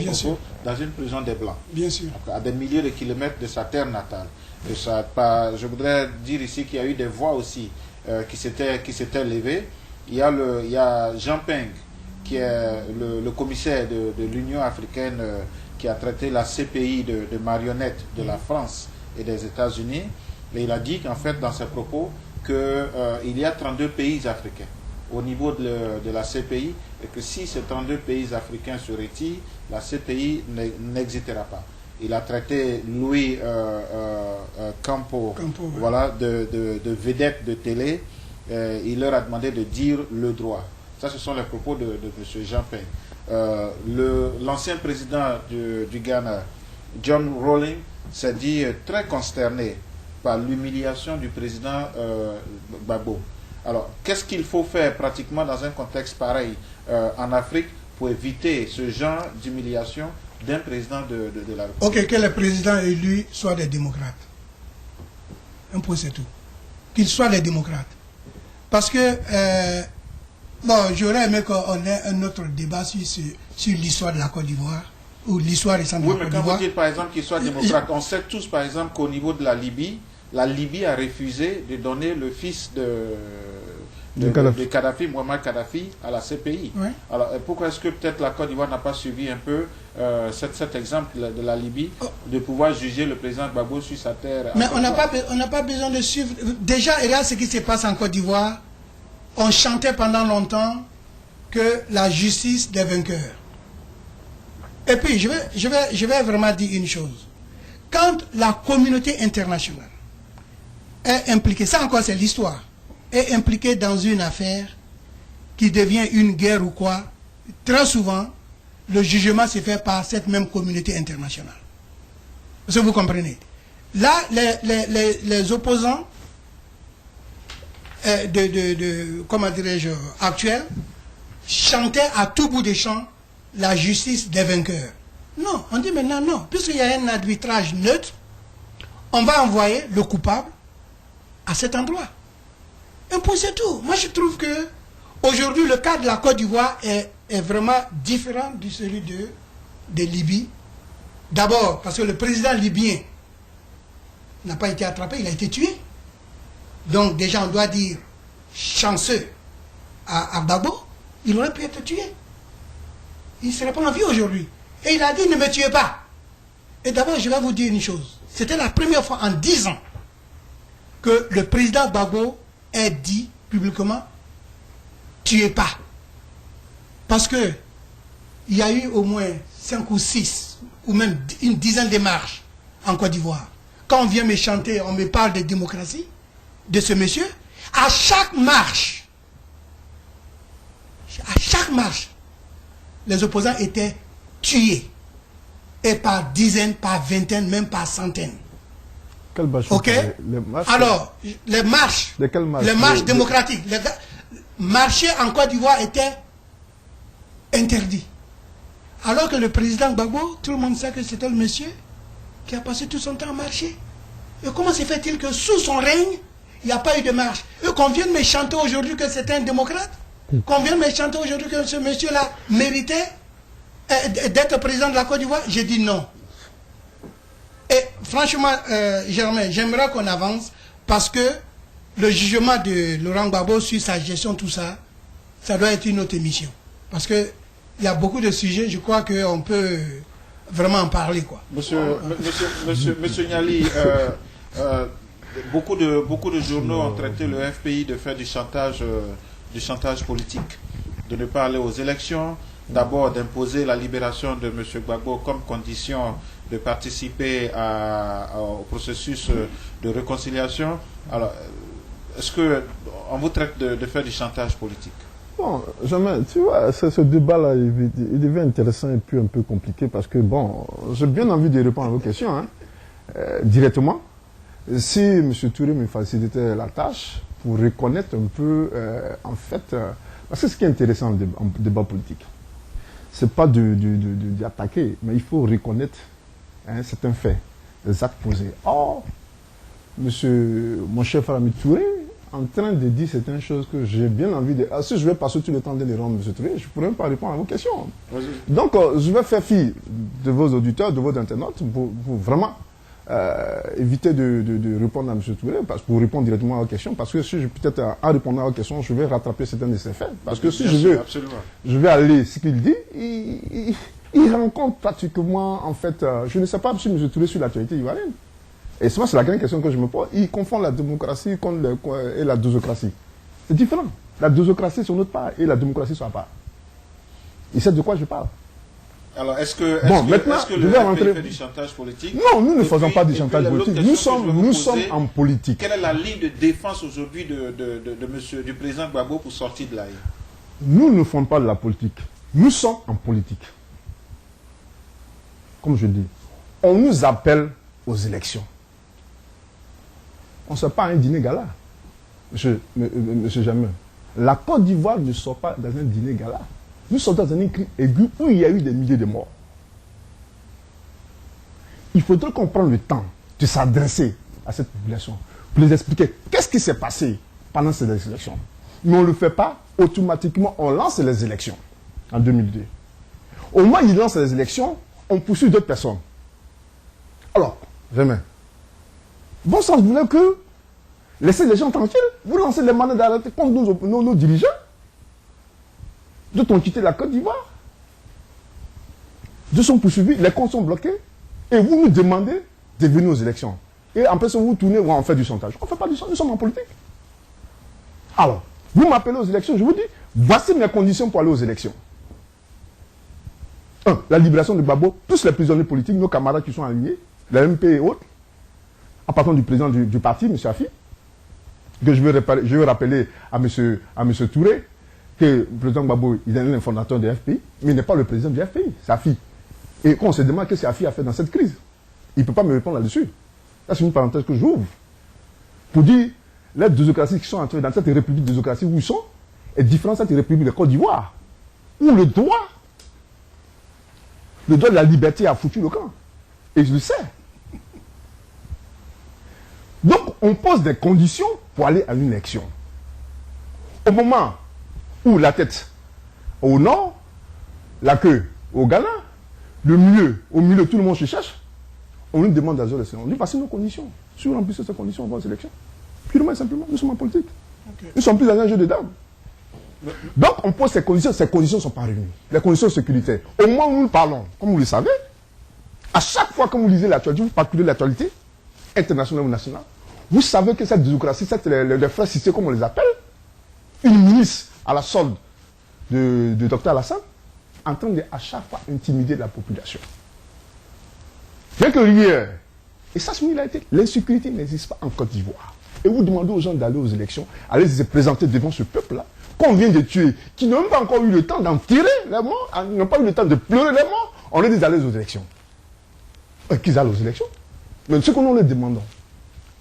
Speaker 1: dans une prison des Blancs.
Speaker 3: Bien sûr.
Speaker 1: Donc, à des milliers de kilomètres de sa terre natale. Et ça, je voudrais dire ici qu'il y a eu des voix aussi qui s'étaient levées. Il y a Jean Ping, qui est le commissaire de l'Union africaine qui a traité la CPI de marionnettes de la France et des États-Unis. Et il a dit qu'en fait, dans ses propos, qu'il y a 32 pays africains au niveau de la CPI, et que si ces 32 pays africains se retirent, la CPI n'existera pas. Il a traité Louis Campo, voilà, de vedette de télé. Il leur a demandé de dire le droit. Ça, ce sont les propos de M. Jean Ping. L'ancien président du Ghana, John Rawling, s'est dit très consterné par l'humiliation du président Gbagbo. Alors, qu'est-ce qu'il faut faire pratiquement dans un contexte pareil en Afrique pour éviter ce genre d'humiliation d'un président de la République?
Speaker 3: Ok, que les présidents élus soient des démocrates. Un point, c'est tout. Qu'ils soient des démocrates. Parce que, bon, j'aurais aimé qu'on ait un autre débat sur l'histoire de la Côte d'Ivoire, ou l'histoire récente de la Côte d'Ivoire.
Speaker 1: Oui, mais quand vous dites, par exemple, qu'ils soient démocrates, on sait tous, par exemple, qu'au niveau de la Libye a refusé de donner le fils de Kadhafi, Muammar Kadhafi, à la CPI.
Speaker 3: Oui.
Speaker 1: Alors, pourquoi est-ce que peut-être la Côte d'Ivoire n'a pas suivi un peu cet exemple de la Libye, de pouvoir juger le président Gbagbo sur sa terre?
Speaker 3: Mais on n'a pas besoin de suivre. Déjà, regarde ce qui se passe en Côte d'Ivoire. On chantait pendant longtemps que la justice des vainqueurs. Et puis, je vais vraiment dire une chose. Quand la communauté internationale est impliquée, ça encore c'est l'histoire, est impliquée dans une affaire qui devient une guerre ou quoi, très souvent, le jugement se fait par cette même communauté internationale. Est-ce que vous comprenez? Là, les opposants comment dirais-je, actuels, chantaient à tout bout des champs la justice des vainqueurs. Non, on dit maintenant non. Puisqu'il y a un arbitrage neutre, on va envoyer le coupable à cet endroit. Un point, c'est tout. Moi, je trouve que aujourd'hui, le cas de la Côte d'Ivoire est vraiment différent de celui de Libye. D'abord, parce que le président libyen n'a pas été attrapé, il a été tué. Donc, déjà, on doit dire chanceux à Gbagbo, il aurait pu être tué. Il ne serait pas en vie aujourd'hui. Et il a dit, ne me tuez pas. Et d'abord, je vais vous dire une chose. C'était la première fois en 10 ans que le président Gbagbo ait dit publiquement, tuez pas. Parce que il y a eu au moins 5 ou 6, ou même une dizaine de marches en Côte d'Ivoire. Quand on vient me chanter, on me parle de démocratie, de ce monsieur. À chaque marche, les opposants étaient tués. Et par dizaines, par vingtaines, même par centaines.
Speaker 2: Quelle marche?
Speaker 3: Ok. Alors, les marches démocratiques, marcher en Côte d'Ivoire était interdit. Alors que le président Gbagbo, tout le monde sait que c'était le monsieur qui a passé tout son temps à marcher. Et comment se fait-il que sous son règne, il n'y a pas eu de marche? Et qu'on vienne me chanter aujourd'hui que c'était un démocrate, qu'on vienne me chanter aujourd'hui que ce monsieur-là méritait d'être président de la Côte d'Ivoire, j'ai dit non. Et franchement, Germain, j'aimerais qu'on avance parce que le jugement de Laurent Gbagbo sur sa gestion, tout ça, ça doit être une autre émission. Parce que il y a beaucoup de sujets, je crois qu'on peut vraiment en parler, quoi.
Speaker 1: Monsieur Niali, beaucoup de journaux ont traité le FPI de faire du chantage politique, de ne pas aller aux élections, d'abord d'imposer la libération de M. Gbagbo comme condition de participer au processus de réconciliation. Alors, est-ce qu'on vous traite de faire du chantage politique?
Speaker 2: Bon, jamais, tu vois, ce débat-là, il devient intéressant et puis un peu compliqué parce que, bon, j'ai bien envie de répondre à vos questions, hein, directement. Si M. Touré me facilitait la tâche pour reconnaître un peu, en fait, parce que ce qui est intéressant en débat politique, c'est pas d'attaquer, mais il faut reconnaître, hein, c'est un fait, les actes posés. Or, mon chef Rami Touré, en train de dire certaines choses que j'ai bien envie de... si je vais passer tout le temps de les rendre, M. Touré, je ne pourrais même pas répondre à vos questions. Donc, je vais faire fi de vos auditeurs, de vos internautes, pour vraiment éviter de répondre à M. Touré, pour répondre directement à vos questions, parce que si peut-être en répondant à vos questions, je vais rattraper certains de ses faits. Parce que si je vais aller, ce qu'il dit, il rencontre pratiquement, en fait, je ne sais pas si M. Touré sur l'actualité ivoirienne. Et souvent, c'est la grande question que je me pose. Il confond la démocratie et la dosocratie. C'est différent. La dosocratie sur notre part et la démocratie sur la part. Il sait de quoi je parle.
Speaker 1: Alors, est-ce que
Speaker 2: je vais rentrer...
Speaker 1: fait du chantage politique?
Speaker 2: Non, nous ne faisons pas du chantage politique. Nous sommes en politique.
Speaker 1: Quelle est la ligne de défense aujourd'hui du président Gbagbo pour sortir de là?
Speaker 2: Nous ne faisons pas de la politique. Nous sommes en politique. Comme je dis, on nous appelle aux élections. On ne sort pas à un dîner gala. Monsieur Jamais. La Côte d'Ivoire ne sort pas dans un dîner gala. Nous sommes dans un cri aigu où il y a eu des milliers de morts. Il faudrait qu'on prenne le temps de s'adresser à cette population pour les expliquer qu'est-ce qui s'est passé pendant ces élections. Mais on ne le fait pas, automatiquement on lance les élections en 2002. Au moment où ils lancent les élections, on poursuit d'autres personnes. Alors, Jamais. Bon sens voulait que laissez les gens tranquilles. Vous lancez les mandats d'arrêt contre nos dirigeants. D'autres ont quitté la Côte d'Ivoire. D'autres sont poursuivis, les comptes sont bloqués. Et vous nous demandez de venir aux élections. Et en plus, vous tournez, on fait du chantage. On ne fait pas du chantage, nous sommes en politique. Alors, vous m'appelez aux élections, je vous dis, voici mes conditions pour aller aux élections. 1. La libération de Gbagbo, tous les prisonniers politiques, nos camarades qui sont alignés, la MP et autres, en partant du président du parti, M. Afi, que je veux rappeler à M. Touré, que le président Gbagbo, il est le fondateur de FPI, mais il n'est pas le président du FPI, c'est Afi. Et quand on se demande qu'est-ce qu'Afi a fait dans cette crise, il ne peut pas me répondre là-dessus. Là, c'est une parenthèse que j'ouvre. Pour dire, les dosocraties qui sont entrées dans cette république de dosocratie où ils sont, est différente de cette république de Côte d'Ivoire, où le droit de la liberté a foutu le camp. Et je le sais. Donc, on pose des conditions pour aller à une élection. Au moment où la tête au nord, la queue au Ghana, au milieu, tout le monde se cherche, on nous demande d'aller aux élections. On dit, voici nos conditions. Si vous remplissez ces conditions, on va aux élections. Purement et simplement, nous sommes en politique. Okay. Nous ne sommes plus dans un jeu de dames. Donc, on pose ces conditions ne sont pas réunies. Les conditions sécuritaires. Au moment où nous parlons, comme vous le savez, à chaque fois que vous lisez l'actualité, vous parcourez l'actualité, internationale ou nationale, vous savez que cette démocratie, les frères Cissé, comme on les appelle, une ministre à la solde de Dr Alassane, en train de, à chaque fois, intimider la population. Bien que hier, et ça, il a été, l'insécurité n'existe pas en Côte d'Ivoire. Et vous demandez aux gens d'aller aux élections, aller se présenter devant ce peuple-là, qu'on vient de tuer, qui n'ont même pas encore eu le temps d'en tirer les morts, qui n'ont pas eu le temps de pleurer les morts, on leur dit d'aller aux élections. Qu'ils aillent aux élections. Mais ce que nous leur demandons,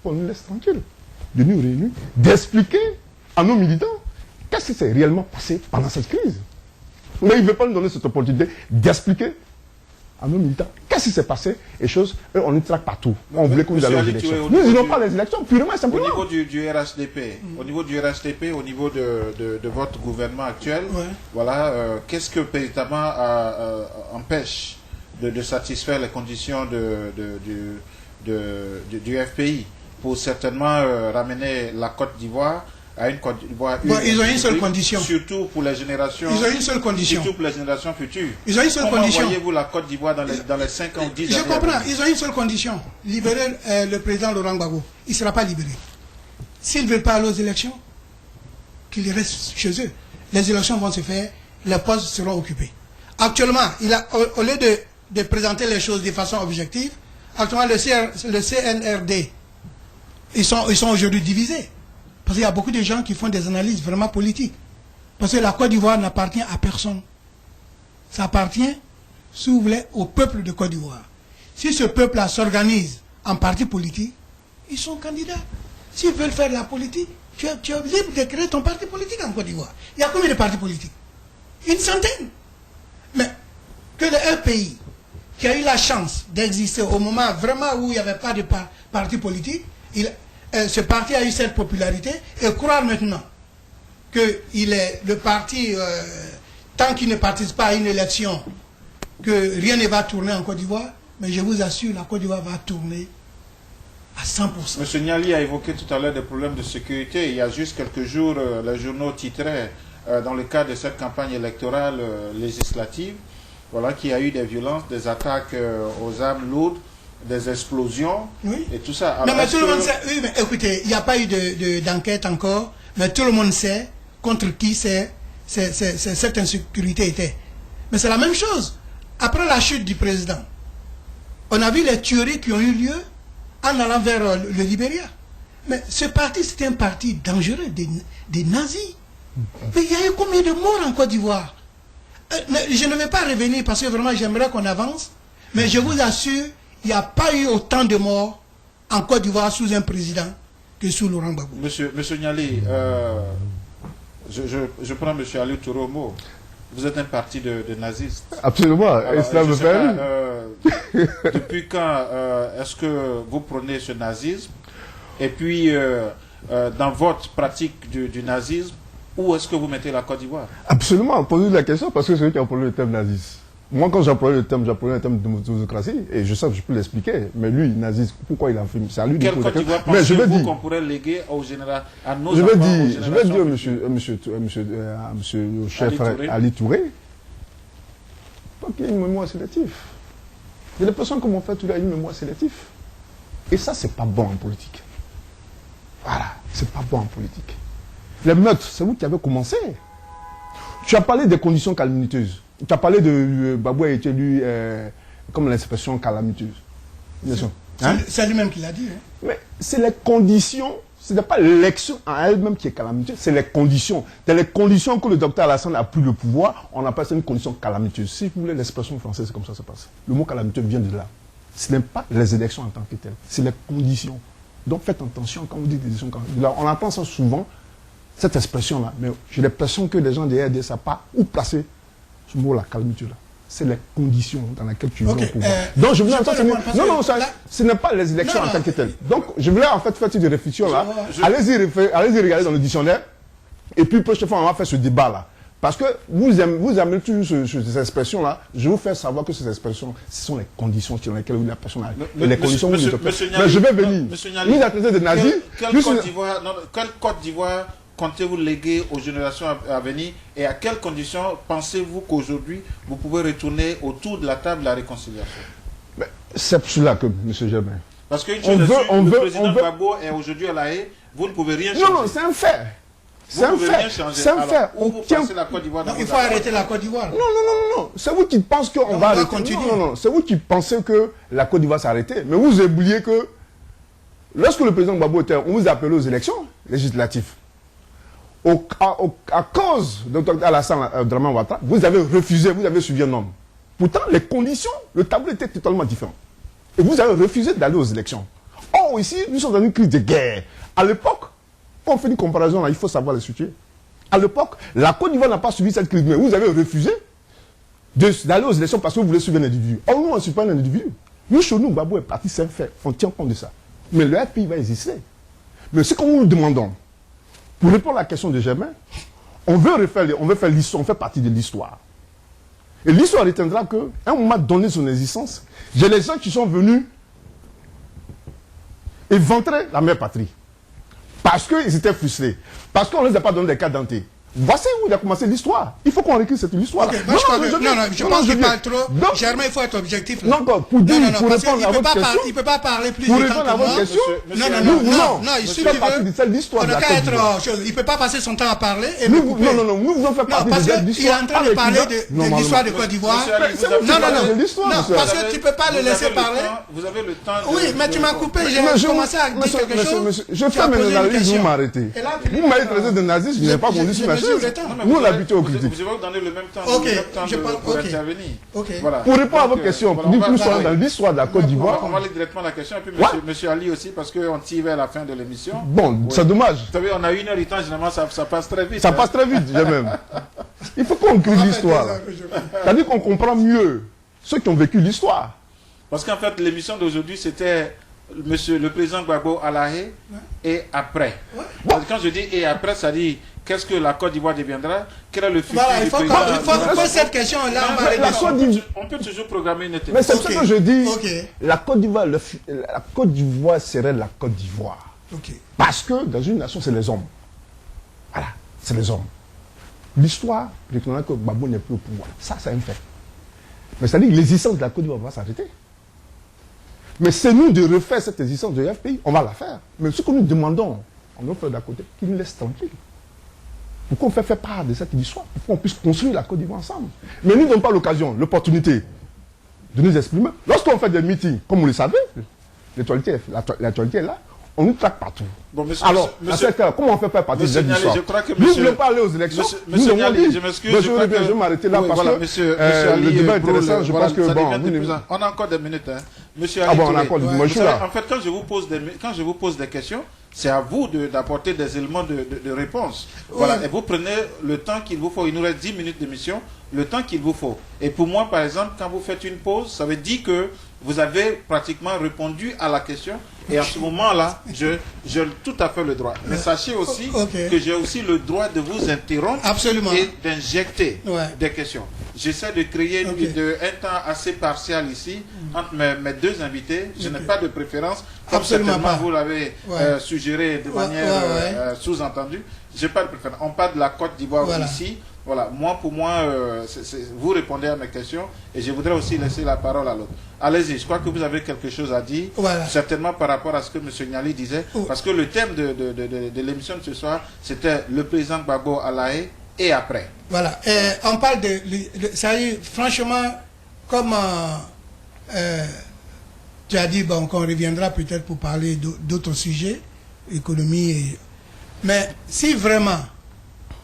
Speaker 2: on nous laisse tranquille, de nous réunir, d'expliquer à nos militants qu'est-ce qui s'est réellement passé pendant cette crise. Mais ils ne veulent pas nous donner cette opportunité d'expliquer à nos militants qu'est-ce qui s'est passé et choses, eux, on nous traque partout. On voulait qu'on nous aille aux élections. Nous n'irons pas les élections, purement et simplement.
Speaker 1: Au niveau du RHDP, au niveau de votre gouvernement actuel, voilà, qu'est-ce que véritablement empêche de satisfaire les conditions du FPI pour certainement ramener la Côte d'Ivoire à une Côte d'Ivoire.
Speaker 3: Ils ont une seule condition.
Speaker 1: Surtout pour les générations.
Speaker 3: Ils ont une seule condition.
Speaker 1: Surtout pour les générations futures.
Speaker 3: Ils ont une seule condition.
Speaker 1: Comment voyez-vous la Côte d'Ivoire dans les 5 ans ou 10 ans?
Speaker 3: Je comprends. Ils ont une seule condition. Libérer le président Laurent Gbagbo. Il ne sera pas libéré. S'ils ne veulent pas aller aux élections, qu'ils restent chez eux. Les élections vont se faire, les postes seront occupés. Actuellement, au lieu de présenter les choses de façon objective, actuellement le CNRD, ils sont aujourd'hui divisés. Parce qu'il y a beaucoup de gens qui font des analyses vraiment politiques. Parce que la Côte d'Ivoire n'appartient à personne. Ça appartient, si vous voulez, au peuple de Côte d'Ivoire. Si ce peuple-là s'organise en parti politique, ils sont candidats. S'ils veulent faire de la politique, tu es libre de créer ton parti politique en Côte d'Ivoire. Il y a combien de partis politiques? Une centaine. Mais que le pays qui a eu la chance d'exister au moment vraiment où il n'y avait pas de parti politique, ce parti a eu cette popularité, et croire maintenant qu'il est le parti, tant qu'il ne participe pas à une élection, que rien ne va tourner en Côte d'Ivoire, mais je vous assure, la Côte d'Ivoire va tourner à 100%.
Speaker 1: M. Niali a évoqué tout à l'heure des problèmes de sécurité. Il y a juste quelques jours, les journaux titraient, dans le cadre de cette campagne électorale législative, voilà, qu'il y a eu des violences, des attaques aux armes lourdes, des explosions, oui, et tout ça. Alors,
Speaker 3: non, mais tout le monde sait, oui, mais écoutez, il n'y a pas eu d'enquête encore, mais tout le monde sait contre qui cette insécurité était. Mais c'est la même chose. Après la chute du président, on a vu les tueries qui ont eu lieu en allant vers le Libéria. Mais ce parti, c'était un parti dangereux, des nazis. Mais il y a eu combien de morts en Côte d'Ivoire? Je ne vais pas revenir parce que vraiment j'aimerais qu'on avance, mais je vous assure, il n'y a pas eu autant de morts en Côte d'Ivoire sous un président que sous Laurent Gbagbo.
Speaker 1: Monsieur Niali, je prends M. Ali Touromo. Vous êtes un parti de nazistes.
Speaker 2: Absolument.
Speaker 1: Alors, cela me fait depuis quand est-ce que vous prenez ce nazisme? Et puis, dans votre pratique du nazisme, où est-ce que vous mettez la Côte d'Ivoire?
Speaker 2: Absolument. Posez la question parce que c'est eux qui ont employé le terme nazisme. Moi, quand j'employais le terme de démocratie, et je sais que je peux l'expliquer, mais lui, nazisme, pourquoi il a fait? C'est à lui de
Speaker 1: poser la question. Mais je veux dire qu'on pourrait léguer au général, à nos enfants,
Speaker 2: je vais dire, monsieur le chef Ali Touré, qu'il y a une mémoire sélective. Il y a des personnes qui m'ont fait une mémoire sélective. Et ça, c'est pas bon en politique. Voilà, c'est pas bon en politique. Les meurtres, c'est vous qui avez commencé. Tu as parlé des conditions calamiteuses. Tu as parlé de Babou a été élu comme l'expression calamiteuse.
Speaker 3: C'est lui-même qui l'a dit. Hein.
Speaker 2: Mais c'est les conditions, ce n'est pas l'élection en elle-même qui est calamiteuse, c'est les conditions. Dans les conditions que le docteur Alassane n'a plus le pouvoir, on appelle ça une condition calamiteuse. Si vous voulez l'expression française, c'est comme ça se passe. Le mot calamiteux vient de là. Ce n'est pas les élections en tant que telles, c'est les conditions. Donc faites attention quand vous dites des élections. On entend ça souvent, cette expression-là, mais j'ai l'impression que les gens derrière ne savent pas où placer ce mot-là, calamité là. C'est les conditions dans lesquelles tu veux au pouvoir. Donc je voulais ce n'est pas les élections en tant que telles. Donc je voulais en fait faire une réflexion là. Allez-y regarder dans le dictionnaire. Et puis prochaine fois on va faire ce débat là. Parce que vous aimez toujours ces expressions-là. Je vais vous faire savoir que ces expressions, ce sont les conditions dans lesquelles la personne a. Les conditions où mais je vais venir. Vous êtes traité de nazis.
Speaker 1: Quelle Côte d'Ivoire comptez-vous léguer aux générations à venir, et à quelles conditions pensez-vous qu'aujourd'hui vous pouvez retourner autour de la table de la réconciliation?
Speaker 2: C'est pour cela que, M. Germain.
Speaker 1: Parce qu'une chose est sûre, le président Gbagbo est aujourd'hui à La Haye, vous ne pouvez rien changer.
Speaker 2: Non, c'est un fait. C'est un fait. C'est un fait.
Speaker 3: Il faut arrêter la Côte d'Ivoire.
Speaker 2: Non. C'est vous qui pensez qu'on va arrêter.
Speaker 3: Continuer.
Speaker 2: Non. C'est vous qui pensez que la Côte d'Ivoire s'arrêter. Mais vous oubliez que lorsque le président Gbagbo était, on vous a appelé aux élections législatives. À cause de Dr Alassane Dramane Ouattara, vous avez refusé, vous avez suivi un homme. Pourtant, les conditions, le tableau était totalement différent. Et vous avez refusé d'aller aux élections. Or, ici, nous sommes dans une crise de guerre. À l'époque, quand on fait une comparaison, là, il faut savoir le situer. À l'époque, la Côte d'Ivoire n'a pas subi cette crise, mais vous avez refusé d'aller aux élections parce que vous voulez suivre un individu. Or, nous, on ne suit pas un individu. Nous, chez nous, Gbagbo est parti, c'est un fait. On tient compte de ça. Mais le FPI va exister. Mais ce que nous nous demandons, pour répondre à la question de Germain, on veut faire l'histoire, on fait partie de l'histoire. Et l'histoire retiendra qu'à un moment donné de son existence, j'ai les gens qui sont venus éventrer la mère patrie. Parce qu'ils étaient frustrés. Parce qu'on ne les a pas donné des cas dentés. Voici où il a commencé l'histoire. Il faut qu'on réécrive cette histoire.
Speaker 3: Okay, je pense qu'il parle trop. Germain, il faut être objectif.
Speaker 2: Là. Non, pour répondre à votre question.
Speaker 3: Il ne peut pas parler plus
Speaker 2: pour répondre à votre question.
Speaker 3: Non, il suffit
Speaker 2: de l'histoire.
Speaker 3: Il ne peut pas passer son temps à parler.
Speaker 2: Non, nous voulons faire partie de l'histoire.
Speaker 3: Il est en train de parler de l'histoire de Côte d'Ivoire. Non, parce que tu ne peux pas le laisser parler.
Speaker 1: Vous avez le temps.
Speaker 3: Oui, mais tu m'as coupé. J'ai commencé à dire quelque chose.
Speaker 2: Je fais mes analyses, vous m'arrêtez. Vous m'avez traité de naziste, je n'ai pas voulu sur ma chaise. Nous, on habitué aux critiques.
Speaker 1: Je vais vous donner le même temps,
Speaker 3: pour
Speaker 1: intervenir.
Speaker 2: Voilà. Pour répondre à votre question, nous sommes dans l'histoire de la Côte d'Ivoire.
Speaker 1: On va aller directement à la question, et puis monsieur Ali aussi, parce qu'on tire vers la fin de l'émission.
Speaker 2: Bon, c'est dommage.
Speaker 1: Vous savez, on a 1 heure et temps, généralement, ça passe très vite.
Speaker 2: Ça passe très vite, j'ai même. Il faut qu'on crée l'histoire. C'est-à-dire qu'on comprend mieux ceux qui ont vécu l'histoire.
Speaker 1: Parce qu'en fait, l'émission d'aujourd'hui, c'était le président Gbagbo à La Haye et après. Quand je dis et après, ça dit qu'est-ce que la Côte d'Ivoire deviendra? Quel est le futur du président?
Speaker 3: Il faut cette question-là.
Speaker 1: On peut toujours programmer une émission.
Speaker 2: Mais c'est ce que je dis. La Côte d'Ivoire serait la Côte d'Ivoire. Parce que dans une nation, c'est les hommes. Voilà, c'est les hommes. L'histoire reconnaît que Gbagbo n'est plus au pouvoir. Ça, c'est un fait. Mais ça dit que l'existence de la Côte d'Ivoire va s'arrêter. Mais c'est nous de refaire cette existence de FPI, on va la faire. Mais ce que nous demandons, on doit faire d'à côté, qu'ils nous laissent tranquilles. Pourquoi on fait faire part de cette histoire? Pour qu'on puisse construire la Côte d'Ivoire ensemble. Mais nous ne donnons pas l'occasion, l'opportunité de nous exprimer. Lorsqu'on fait des meetings, comme vous le savez, l'actualité est là, on nous traque partout.
Speaker 1: Bon,
Speaker 2: alors, comment on fait faire partie de cette histoire? Nous ne voulons pas aller aux élections.
Speaker 1: Monsieur Niali, je m'excuse.
Speaker 2: Je vais m'arrêter là parce que le débat est intéressant. Je pense que
Speaker 1: on a encore des minutes. Monsieur
Speaker 2: Ali, on a encore des minutes.
Speaker 1: En fait, quand je vous pose des questions, c'est à vous d'apporter des éléments de réponse. Voilà. Et vous prenez le temps qu'il vous faut. Il nous reste 10 minutes d'émission, le temps qu'il vous faut. Et pour moi, par exemple, quand vous faites une pause, ça veut dire que vous avez pratiquement répondu à la question. Et à ce moment-là, j'ai tout à fait le droit. Mais sachez aussi que j'ai aussi le droit de vous interrompre et d'injecter des questions. J'essaie de créer un temps assez partial ici entre mes deux invités. Je n'ai pas de préférence. Comme certainement vous l'avez suggéré de manière sous-entendue. Je n'ai pas de préférence. On parle de la Côte d'Ivoire ici. Voilà, pour moi, vous répondez à mes questions et je voudrais aussi laisser la parole à l'autre. Allez-y, je crois que vous avez quelque chose à dire, certainement par rapport à ce que M. Niali disait, parce que le thème de l'émission de ce soir, c'était le président Gbagbo à La Haye et après.
Speaker 3: Voilà, on parle ça y est, franchement, comme tu as dit, qu'on reviendra peut-être pour parler d'autres sujets, économie, mais si vraiment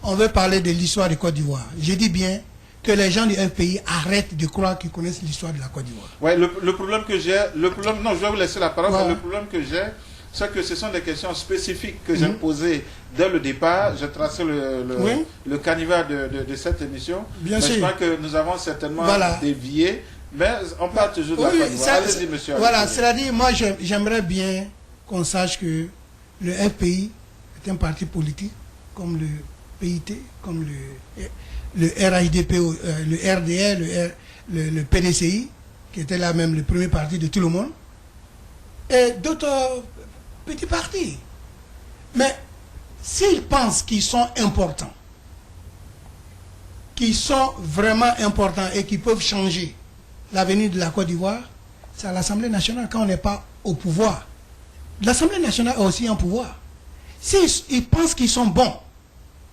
Speaker 3: on veut parler de l'histoire de Côte d'Ivoire, je dis bien que les gens du FPI arrêtent de croire qu'ils connaissent l'histoire de la Côte d'Ivoire.
Speaker 1: Oui, le problème que j'ai, non, je vais vous laisser la parole, mais le problème que j'ai, c'est que ce sont des questions spécifiques que j'ai posées dès le départ. J'ai tracé le canevas de cette émission. Bien sûr. Je crois que nous avons certainement dévié, mais on parle toujours de la Côte d'Ivoire. Allez-y, monsieur.
Speaker 3: Voilà, c'est-à-dire, moi, j'aimerais bien qu'on sache que le FPI est un parti politique, comme le PIT, comme le RHDP, le RDR, le PDCI, qui était là même le premier parti de tout le monde, et d'autres petits partis. Mais s'ils pensent qu'ils sont importants, qu'ils sont vraiment importants et qu'ils peuvent changer l'avenir de la Côte d'Ivoire, c'est à l'Assemblée nationale quand on n'est pas au pouvoir. L'Assemblée nationale a aussi un pouvoir. S'ils pensent qu'ils sont bons,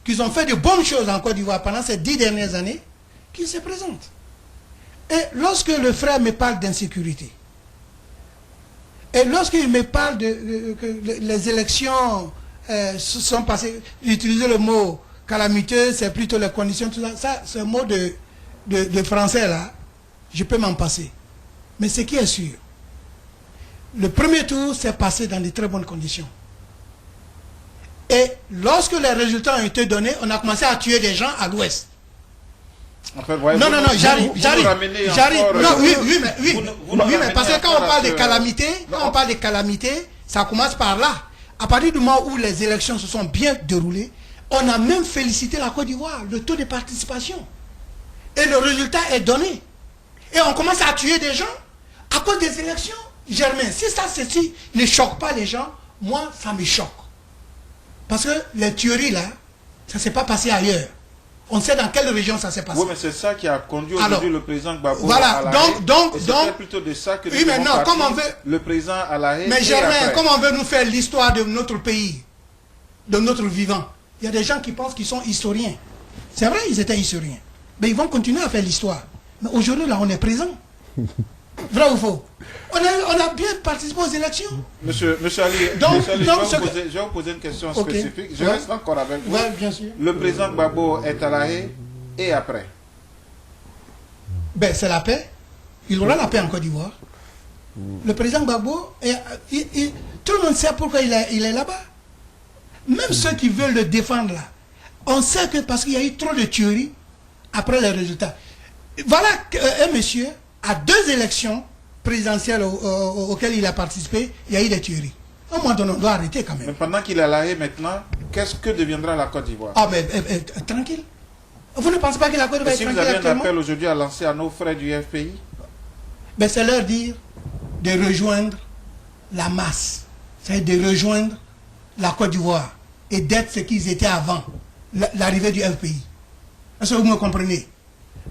Speaker 3: qu'ils ont fait de bonnes choses en Côte d'Ivoire pendant ces 10 dernières années, qu'ils se présentent. Et lorsque le frère me parle d'insécurité, et lorsqu'il me parle que les élections sont passées, utiliser le mot calamiteux, c'est plutôt les conditions, tout ça, ça c'est un mot de français là, je peux m'en passer. Mais ce qui est sûr, le premier tour s'est passé dans de très bonnes conditions. Et lorsque les résultats ont été donnés, on a commencé à tuer des gens à l'ouest.
Speaker 1: En fait,
Speaker 3: Non, j'arrive. Non, oui, mais parce que quand on parle de calamité, ça commence par là. À partir du moment où les élections se sont bien déroulées, on a même félicité la Côte d'Ivoire, le taux de participation. Et le résultat est donné. Et on commence à tuer des gens à cause des élections. Germain, si ceci ne choque pas les gens, moi, ça me choque. Parce que les tueries là, ça ne s'est pas passé ailleurs. On sait dans quelle région ça s'est passé.
Speaker 1: Oui, mais c'est ça qui a conduit aujourd'hui le président Gbagbo
Speaker 3: voilà,
Speaker 1: à la
Speaker 3: donc,
Speaker 1: c'est plutôt de ça que
Speaker 3: oui, mais non, comme on veut,
Speaker 1: le président à la haie.
Speaker 3: Mais Germain, comme on veut nous faire l'histoire de notre pays, de notre vivant, il y a des gens qui pensent qu'ils sont historiens. C'est vrai, ils étaient historiens. Mais ils vont continuer à faire l'histoire. Mais aujourd'hui, là, on est présent. Vrai ou faux? On a bien participé aux élections.
Speaker 1: Monsieur Ali, je vais vous poser une question spécifique. Je reste encore avec vous.
Speaker 3: Ouais, bien sûr.
Speaker 1: Le président Gbagbo est à la haie et après?
Speaker 3: Ben, c'est la paix. Il aura la paix en Côte d'Ivoire. Le président Gbagbo, tout le monde sait pourquoi il est là-bas. Même ceux qui veulent le défendre là. On sait que parce qu'il y a eu trop de tueries après les résultats. Voilà un monsieur, à 2 élections présidentielles auxquelles il a participé, il y a eu des tueries. Au moins, on doit arrêter quand même.
Speaker 1: Mais pendant qu'il est à la haie maintenant, qu'est-ce que deviendra la Côte d'Ivoire?
Speaker 3: Ah, mais tranquille. Vous ne pensez pas que la Côte d'Ivoire est tranquille actuellement?
Speaker 1: Si vous avez un appel aujourd'hui à lancer à nos frères du FPI?
Speaker 3: Ben, c'est leur dire de rejoindre la masse. C'est-à-dire de rejoindre la Côte d'Ivoire et d'être ce qu'ils étaient avant l'arrivée du FPI. Est-ce que vous me comprenez?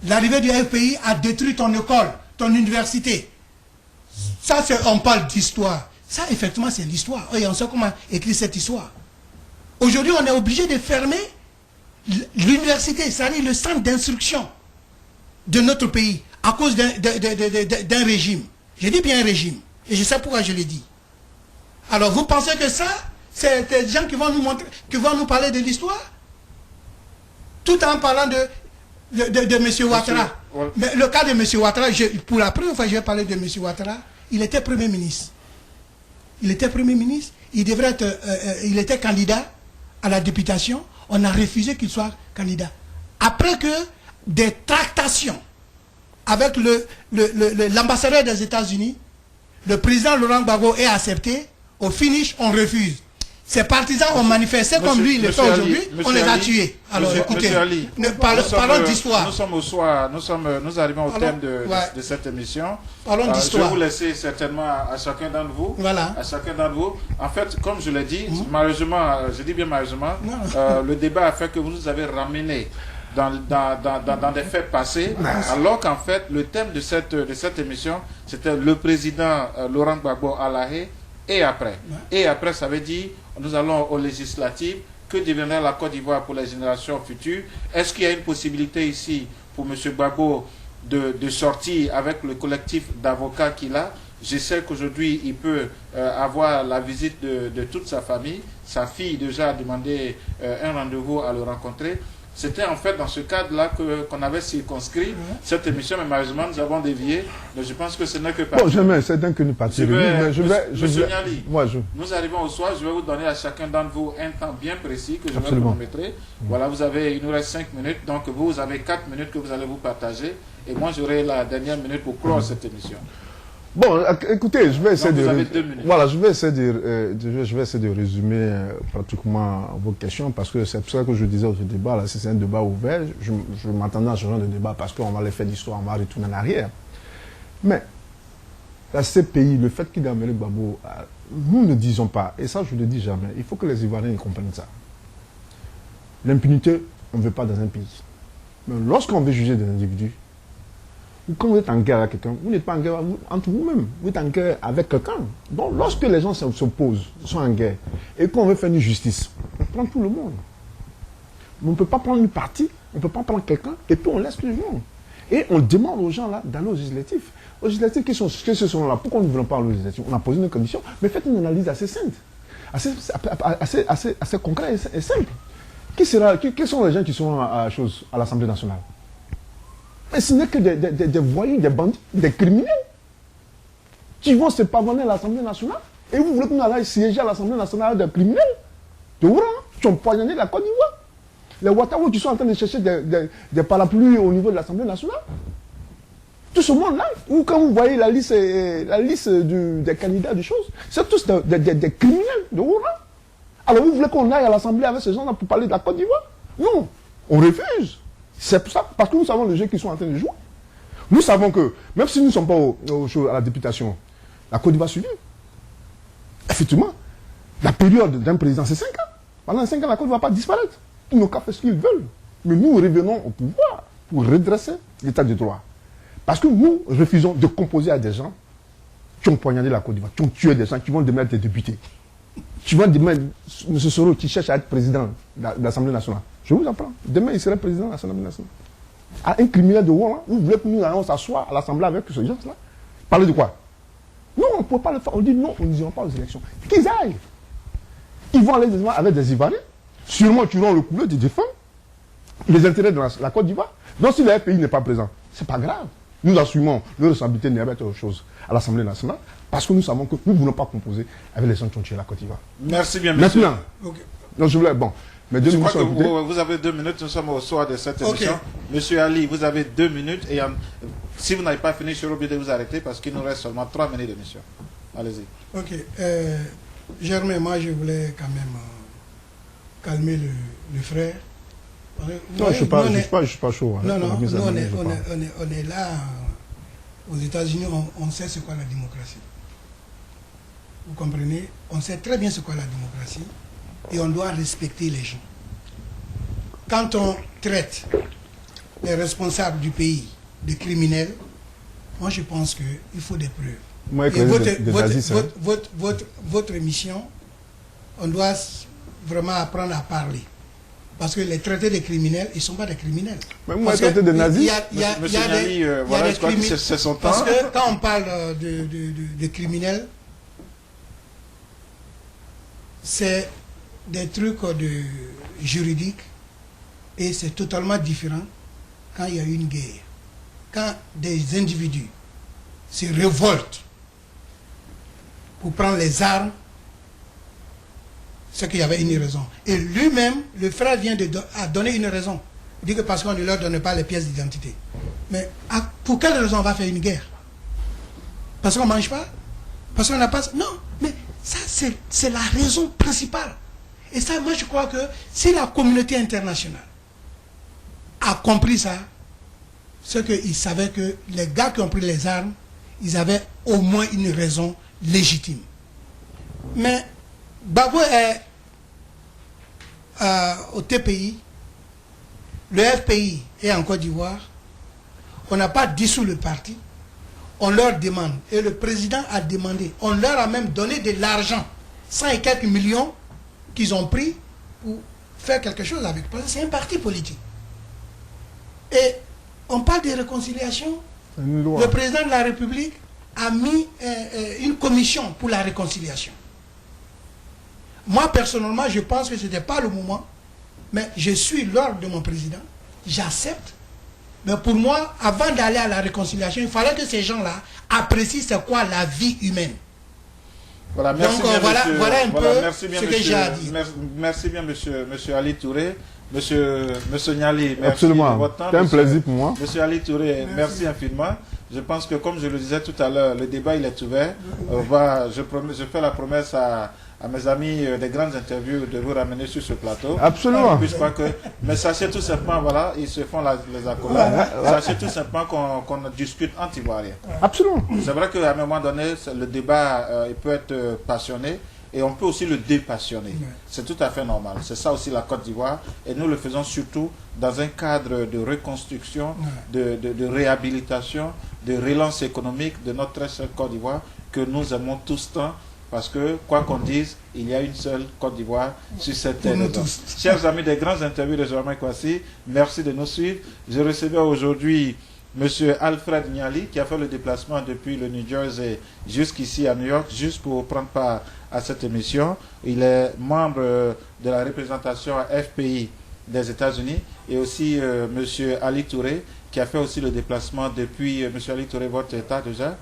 Speaker 3: L'arrivée du FPI a détruit ton école, ton université. Ça, on parle d'histoire. Ça, effectivement, c'est l'histoire. Et on sait comment écrire cette histoire. Aujourd'hui, on est obligé de fermer l'université, c'est-à-dire le centre d'instruction de notre pays, à cause d'un régime. Je dis bien un régime. Et je sais pourquoi je le dis. Alors, vous pensez que ça, c'est des gens qui vont nous montrer, qui vont nous parler de l'histoire? Tout en parlant de M. Ouattara. Mais le cas de M. Ouattara, pour la première fois, je vais parler de M. Ouattara. Il était Premier ministre. Il était Premier ministre. Il était candidat à la députation. On a refusé qu'il soit candidat. Après que des tractations avec l'ambassadeur des États-Unis, le président Laurent Gbagbo est accepté. Au finish, on refuse. Ses partisans ont manifesté comme lui, il le fait aujourd'hui, on les a tués. Alors écoutez, parlons d'histoire.
Speaker 1: Nous sommes au soir, nous arrivons au thème de cette émission.
Speaker 3: Parlons d'histoire.
Speaker 1: Je vais vous laisser certainement à chacun d'entre vous.
Speaker 3: Voilà.
Speaker 1: À chacun d'entre vous. En fait, comme je l'ai dit, malheureusement, je dis bien malheureusement, le débat a fait que vous nous avez ramené dans des faits passés, alors qu'en fait, le thème de cette émission, c'était le président Laurent Gbagbo à la haie. Et après. Et après, ça veut dire, nous allons aux législatives. Que deviendra la Côte d'Ivoire pour les générations futures? Est-ce qu'il y a une possibilité ici pour M. Gbagbo de sortir avec le collectif d'avocats qu'il a? Je sais qu'aujourd'hui, il peut avoir la visite de toute sa famille. Sa fille déjà a demandé un rendez-vous à le rencontrer. C'était en fait dans ce cadre-là qu'on avait circonscrit cette émission, mais malheureusement nous avons dévié. Donc je pense que ce n'est que parti.
Speaker 2: Bon, jamais, c'est d'un que nous partirons.
Speaker 1: Monsieur Niali, nous arrivons au soir, je vais vous donner à chacun d'entre vous un temps bien précis que je vais vous remettre. Voilà, il nous reste 5 minutes, donc vous avez 4 minutes que vous allez vous partager. Et moi j'aurai la dernière minute pour clore cette émission.
Speaker 2: Bon, écoutez, je vais essayer
Speaker 1: voilà,
Speaker 2: je vais essayer de résumer pratiquement vos questions parce que c'est pour ça que je disais au débat, là, si c'est un débat ouvert, je m'attendais à ce genre de débat parce qu'on va aller faire l'histoire, on va retourner en arrière. Mais, la CPI, le fait qu'il a amené Gbagbo, nous ne disons pas, et ça je ne le dis jamais, il faut que les Ivoiriens comprennent ça. L'impunité, on ne veut pas dans un pays. Mais lorsqu'on veut juger des individus, quand vous êtes en guerre avec quelqu'un, vous n'êtes pas en guerre entre vous-même, vous êtes en guerre avec quelqu'un. Donc lorsque les gens s'opposent, sont en guerre, et qu'on veut faire une justice, on prend tout le monde. Mais on ne peut pas prendre une partie, on ne peut pas prendre quelqu'un, et puis on laisse les gens. Et on demande aux gens là d'aller aux législatifs. Aux législatifs, qu'est-ce que ce sont là? Pourquoi nous ne voulons pas aux législatifs? On a posé une commission, mais faites une analyse assez simple, assez concrète et simple. Quels sont les gens qui sont à l'Assemblée nationale? Mais ce n'est que des voyous, des bandits, des criminels qui vont se pavaner à l'Assemblée nationale. Et vous voulez qu'on aille siéger à l'Assemblée nationale des criminels de Oran, qui ont poignardé la Côte d'Ivoire. Les Ouattara qui sont en train de chercher des parapluies au niveau de l'Assemblée nationale. Tout ce monde-là, ou quand vous voyez la liste des candidats des choses, c'est tous des criminels de Oran. Alors vous voulez qu'on aille à l'Assemblée avec ces gens-là pour parler de la Côte d'Ivoire? Non, on refuse. C'est pour ça, parce que nous savons le jeu qu'ils sont en train de jouer. Nous savons que, même si nous ne sommes pas à la députation, la Côte d'Ivoire suffit. Effectivement, la période d'un président, c'est 5 ans. Pendant 5 ans, la Côte ne va pas disparaître. Ils n'ont qu'à faire ce qu'ils veulent. Mais nous revenons au pouvoir pour redresser l'état de droit. Parce que nous refusons de composer à des gens qui ont poignardé la Côte d'Ivoire, qui ont tué des gens, qui vont demain être des députés. Qui vont demain, M. Soro, qui cherche à être président de l'Assemblée nationale. Je vous apprends. Demain, il serait président de l'Assemblée nationale. À un criminel de Ouan, vous voulez que nous allons s'asseoir à l'Assemblée avec ces gens-là? Parler de quoi? Non, on ne peut pas le faire. On dit non, nous n'irons pas aux élections. Qu'ils aillent. Ils vont aller avec des Ivoiriens. Sûrement, ils vont le couler de défendre les intérêts de la Côte d'Ivoire. Donc, si le pays n'est pas présent, ce n'est pas grave. Nous assumons notre responsabilité de mettre autre chose à l'Assemblée nationale parce que nous savons que nous ne voulons pas composer avec les gens qui ont tué la Côte d'Ivoire.
Speaker 1: Merci bien, monsieur.
Speaker 2: Maintenant, donc je voulais, bon, mais 2 minutes.
Speaker 1: Vous avez 2 minutes, nous sommes au soir de cette émission. Monsieur Ali, vous avez 2 minutes et si vous n'avez pas fini, je suis obligé de vous arrêter parce qu'il nous reste seulement 3 minutes d'émission. Allez-y.
Speaker 3: Ok. Germain, moi je voulais quand même calmer le frère.
Speaker 2: Non, je ne suis pas chaud.
Speaker 3: Non, non, nous, on est là, aux États-Unis, on sait c'est quoi la démocratie. Vous comprenez? On sait très bien c'est quoi la démocratie et on doit respecter les gens. Quand on traite les responsables du pays de criminels, moi je pense qu'il faut des preuves.
Speaker 2: Moi,
Speaker 3: votre émission, on doit vraiment apprendre à parler. Parce que les traités des criminels, ils ne sont pas des criminels.
Speaker 2: Mais moi, traité de nazis.
Speaker 1: Monsieur Nali, voilà, je crois que c'est son temps.
Speaker 3: Parce que quand on parle de criminels, c'est des trucs juridiques et c'est totalement différent quand il y a une guerre. Quand des individus se révoltent pour prendre les armes, c'est qu'il y avait une raison. Et lui-même, le frère vient de donner une raison. Il dit que parce qu'on ne leur donne pas les pièces d'identité. Mais pour quelle raison on va faire une guerre? Parce qu'on ne mange pas? Parce qu'on n'a pas... Non, mais ça c'est la raison principale. Et ça, moi je crois que si la communauté internationale a compris ça, c'est qu'ils savaient que les gars qui ont pris les armes, ils avaient au moins une raison légitime. Mais Gbagbo est au TPI, le FPI est en Côte d'Ivoire, on n'a pas dissous le parti, on leur demande, et le président a demandé, on leur a même donné de l'argent, 100 et quelques millions qu'ils ont pris pour faire quelque chose avec. Parce que c'est un parti politique. Et on parle de réconciliation, le président de la République a mis une commission pour la réconciliation. Moi, personnellement, je pense que ce n'était pas le moment, mais je suis l'ordre de mon président, j'accepte. Mais pour moi, avant d'aller à la réconciliation, il fallait que ces gens-là apprécient c'est quoi la vie humaine.
Speaker 1: Voilà, merci.
Speaker 3: Donc
Speaker 1: bien,
Speaker 3: voilà un peu
Speaker 1: merci bien,
Speaker 3: ce que j'ai à dire.
Speaker 1: Merci bien, monsieur Ali Touré. Monsieur Niali, merci.
Speaker 2: Absolument.
Speaker 1: De votre temps.
Speaker 2: C'est un plaisir pour moi.
Speaker 1: Monsieur Ali Touré, merci infiniment. Je pense que, comme je le disais tout à l'heure, le débat il est ouvert. Je fais la promesse à mes amis des grandes interviews de vous ramener sur ce plateau.
Speaker 2: Absolument.
Speaker 1: Mais sachez tout simplement, voilà, ils se font les accolades. Sachez tout simplement qu'on discute anti-ivoirien.
Speaker 2: Absolument.
Speaker 1: C'est vrai qu'à un moment donné, le débat il peut être passionné. Et on peut aussi le dépassionner. C'est tout à fait normal. C'est ça aussi la Côte d'Ivoire. Et nous le faisons surtout dans un cadre de reconstruction, de réhabilitation, de relance économique de notre très chère Côte d'Ivoire que nous aimons tous tant parce que, quoi qu'on dise, il y a une seule Côte d'Ivoire sur cette terre.
Speaker 3: Chers
Speaker 1: amis des grands interviews de Jean-Marc Kouassi, merci de nous suivre. Je recevais aujourd'hui M. Alfred Niali, qui a fait le déplacement depuis le New Jersey jusqu'ici à New York, juste pour prendre part à cette émission. Il est membre de la représentation FPI des États-Unis, et aussi M. Ali Touré, qui a fait aussi le déplacement depuis, M. Ali Touré, votre état déjà?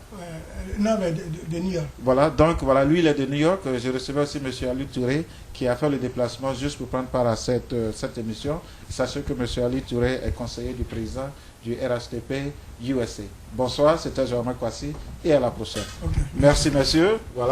Speaker 3: Non, mais de New York.
Speaker 1: Voilà, donc voilà, lui il est de New York. Je recevais aussi M. Ali Touré, qui a fait le déplacement juste pour prendre part à cette émission. Sachez que M. Ali Touré est conseiller du président du RHTP USA. Bonsoir, c'était Jean-Marc Kouassi et à la prochaine.
Speaker 3: Okay.
Speaker 1: Merci, messieurs. Voilà.